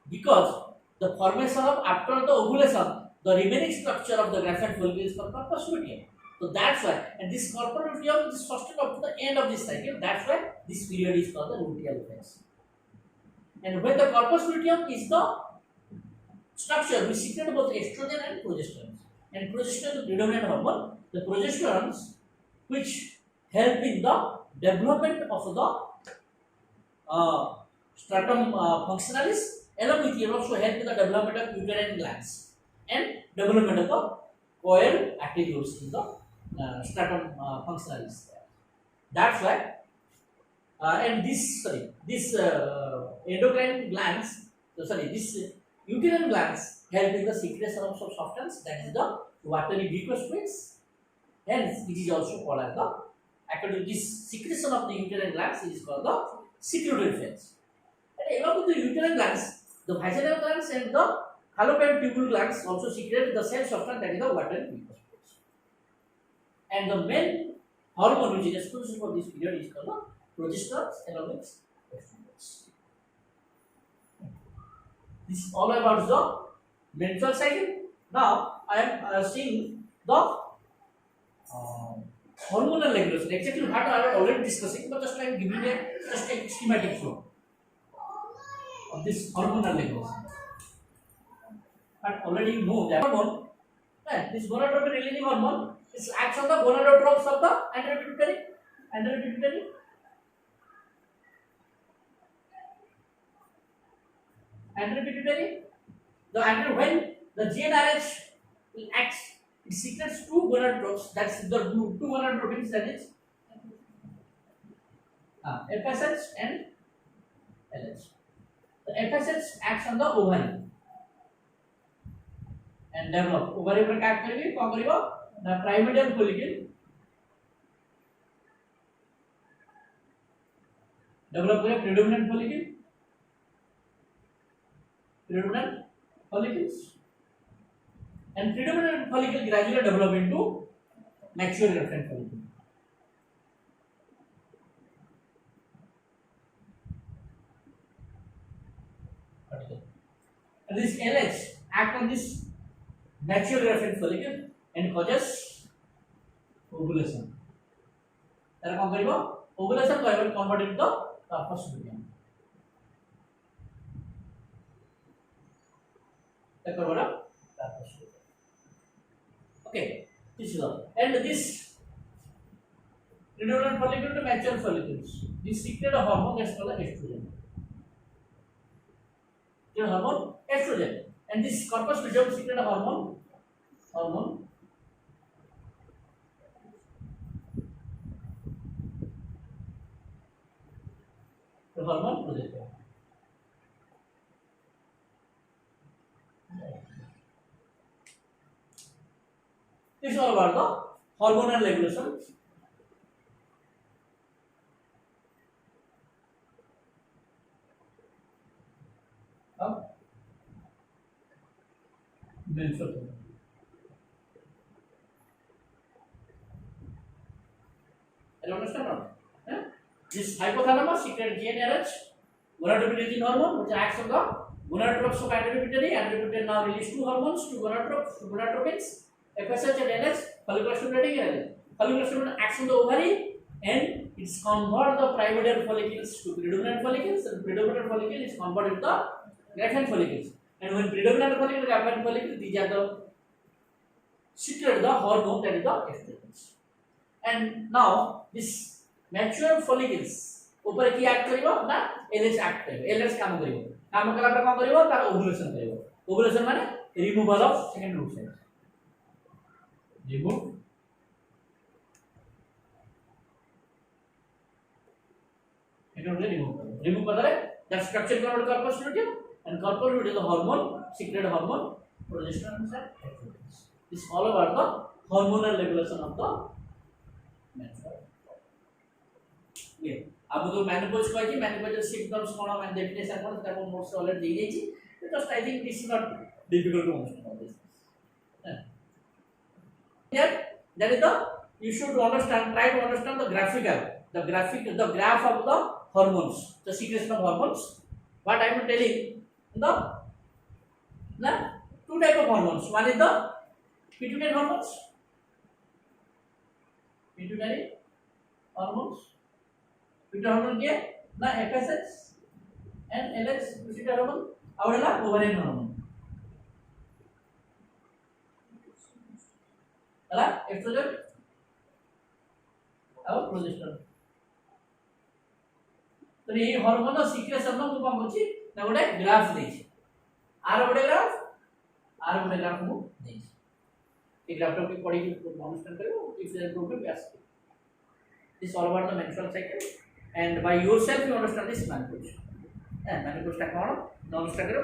because the formation of after the ovulation, the remaining structure of the graphene follicle is called corpus luteum. So that's why, and this corpus luteum is sustained up to the end of this cycle. That's why this period is called the luteal phase. And when the corpus luteum is the structure which secretes both estrogen and progesterone. And progesterone is the predominant hormone. The progesterones which help in the development of the stratum functionalis, along with it also help in the development of uterine glands and development of the coil arterioles in the stratum functionalis. That's why, and this endocrine glands, this uterine glands help in the secretion of substance, that is the watery mucous fluids. Hence, it is also called as the, according to this secretion of the uterine glands, it is called the secretory phase. And along with the uterine glands, the vaginal glands and the fallopian tubule glands also secrete the same substance, that is the watery mucous fluids. And the main hormone which is responsible for this period is called the progesterone along with estrogens. This is all about the menstrual cycle. Now I am seeing the hormonal regulation. Exactly what I am already discussing, but just I am giving a schematic flow of this hormonal regulation. But already you know that hormone, this gonadotropin releasing hormone, it acts on the gonadotropes of the anterior pituitary. When the GnRH will act, it secretes two gonadotropes. That's the two gonadotropins, that is FSH and LH. The FSH acts on the ovary and develop. Ovary पर क्या करेगी? कौन करेगा? The pyramidal follicle develop करेगा predominant follicles, and predominant follicle gradually develop into mature graphene follicle. And this LH act on this mature graphene follicle and causes ovulation. तारा कौन करेगा? Ovulation को convert into the corpus luteum. Okay, this is all. And this predominant follicle to mature follicles, this secret a hormone that's called estrogen. The hormone estrogen, and this corpus luteum secret a hormone progesterone. This is all about the hormonal regulation. Menstrual cycle. You understand or not? This hypothalamus secretes GnRH, gonadotropin hormone, which acts on the gonadotropes of anterior pituitary now release two hormones, two gonadotropins, FSH and LH, follicular stimulating and follicular stimulating acts on the ovary, and it's convert the pyramidal follicles to predominant follicles, and predominant follicle is converted to the graphene follicles. And when predominant follicle and graphene follicles, these are the secret the hormone, that is the estrogens. and now this mature follicles ऊपर की act करिवो ना LH act करिवो LH काम करिवो काम करा पर काम करिवो तार ओव्यूलेशन करिवो ओव्यूलेशन माने removal of secondary root cells remove secondary remove करले that structure convert corpus luteum and corpus luteum is a hormone secreted hormone progesterone and this all about the hormonal regulation of the menstrual ये अब तो menopause कहै छी menopause symptoms कोन मैंने definition कोन ताको most already दे छी just I think this is not difficult to understand this here that is the you should understand try to understand the graph of the hormones the secretion of hormones what I am telling the two type of hormones one is the pituitary hormones pituitary hormones hormone के ना FSH and LH pituitary hormone आवडला ovarian hormone अला oestrogen और progesterone तो ये hormone secretion no कोन होची ना गोटे ग्राफ देछि आर गोटे ग्राफ मु देछि ए ग्राफ टॉपिक पढी के अंडरस्टैंड करियो if their problem yes this all about the menstrual cycle and by yourself you understand this menopause टा कोन अंडरस्टैंड करियो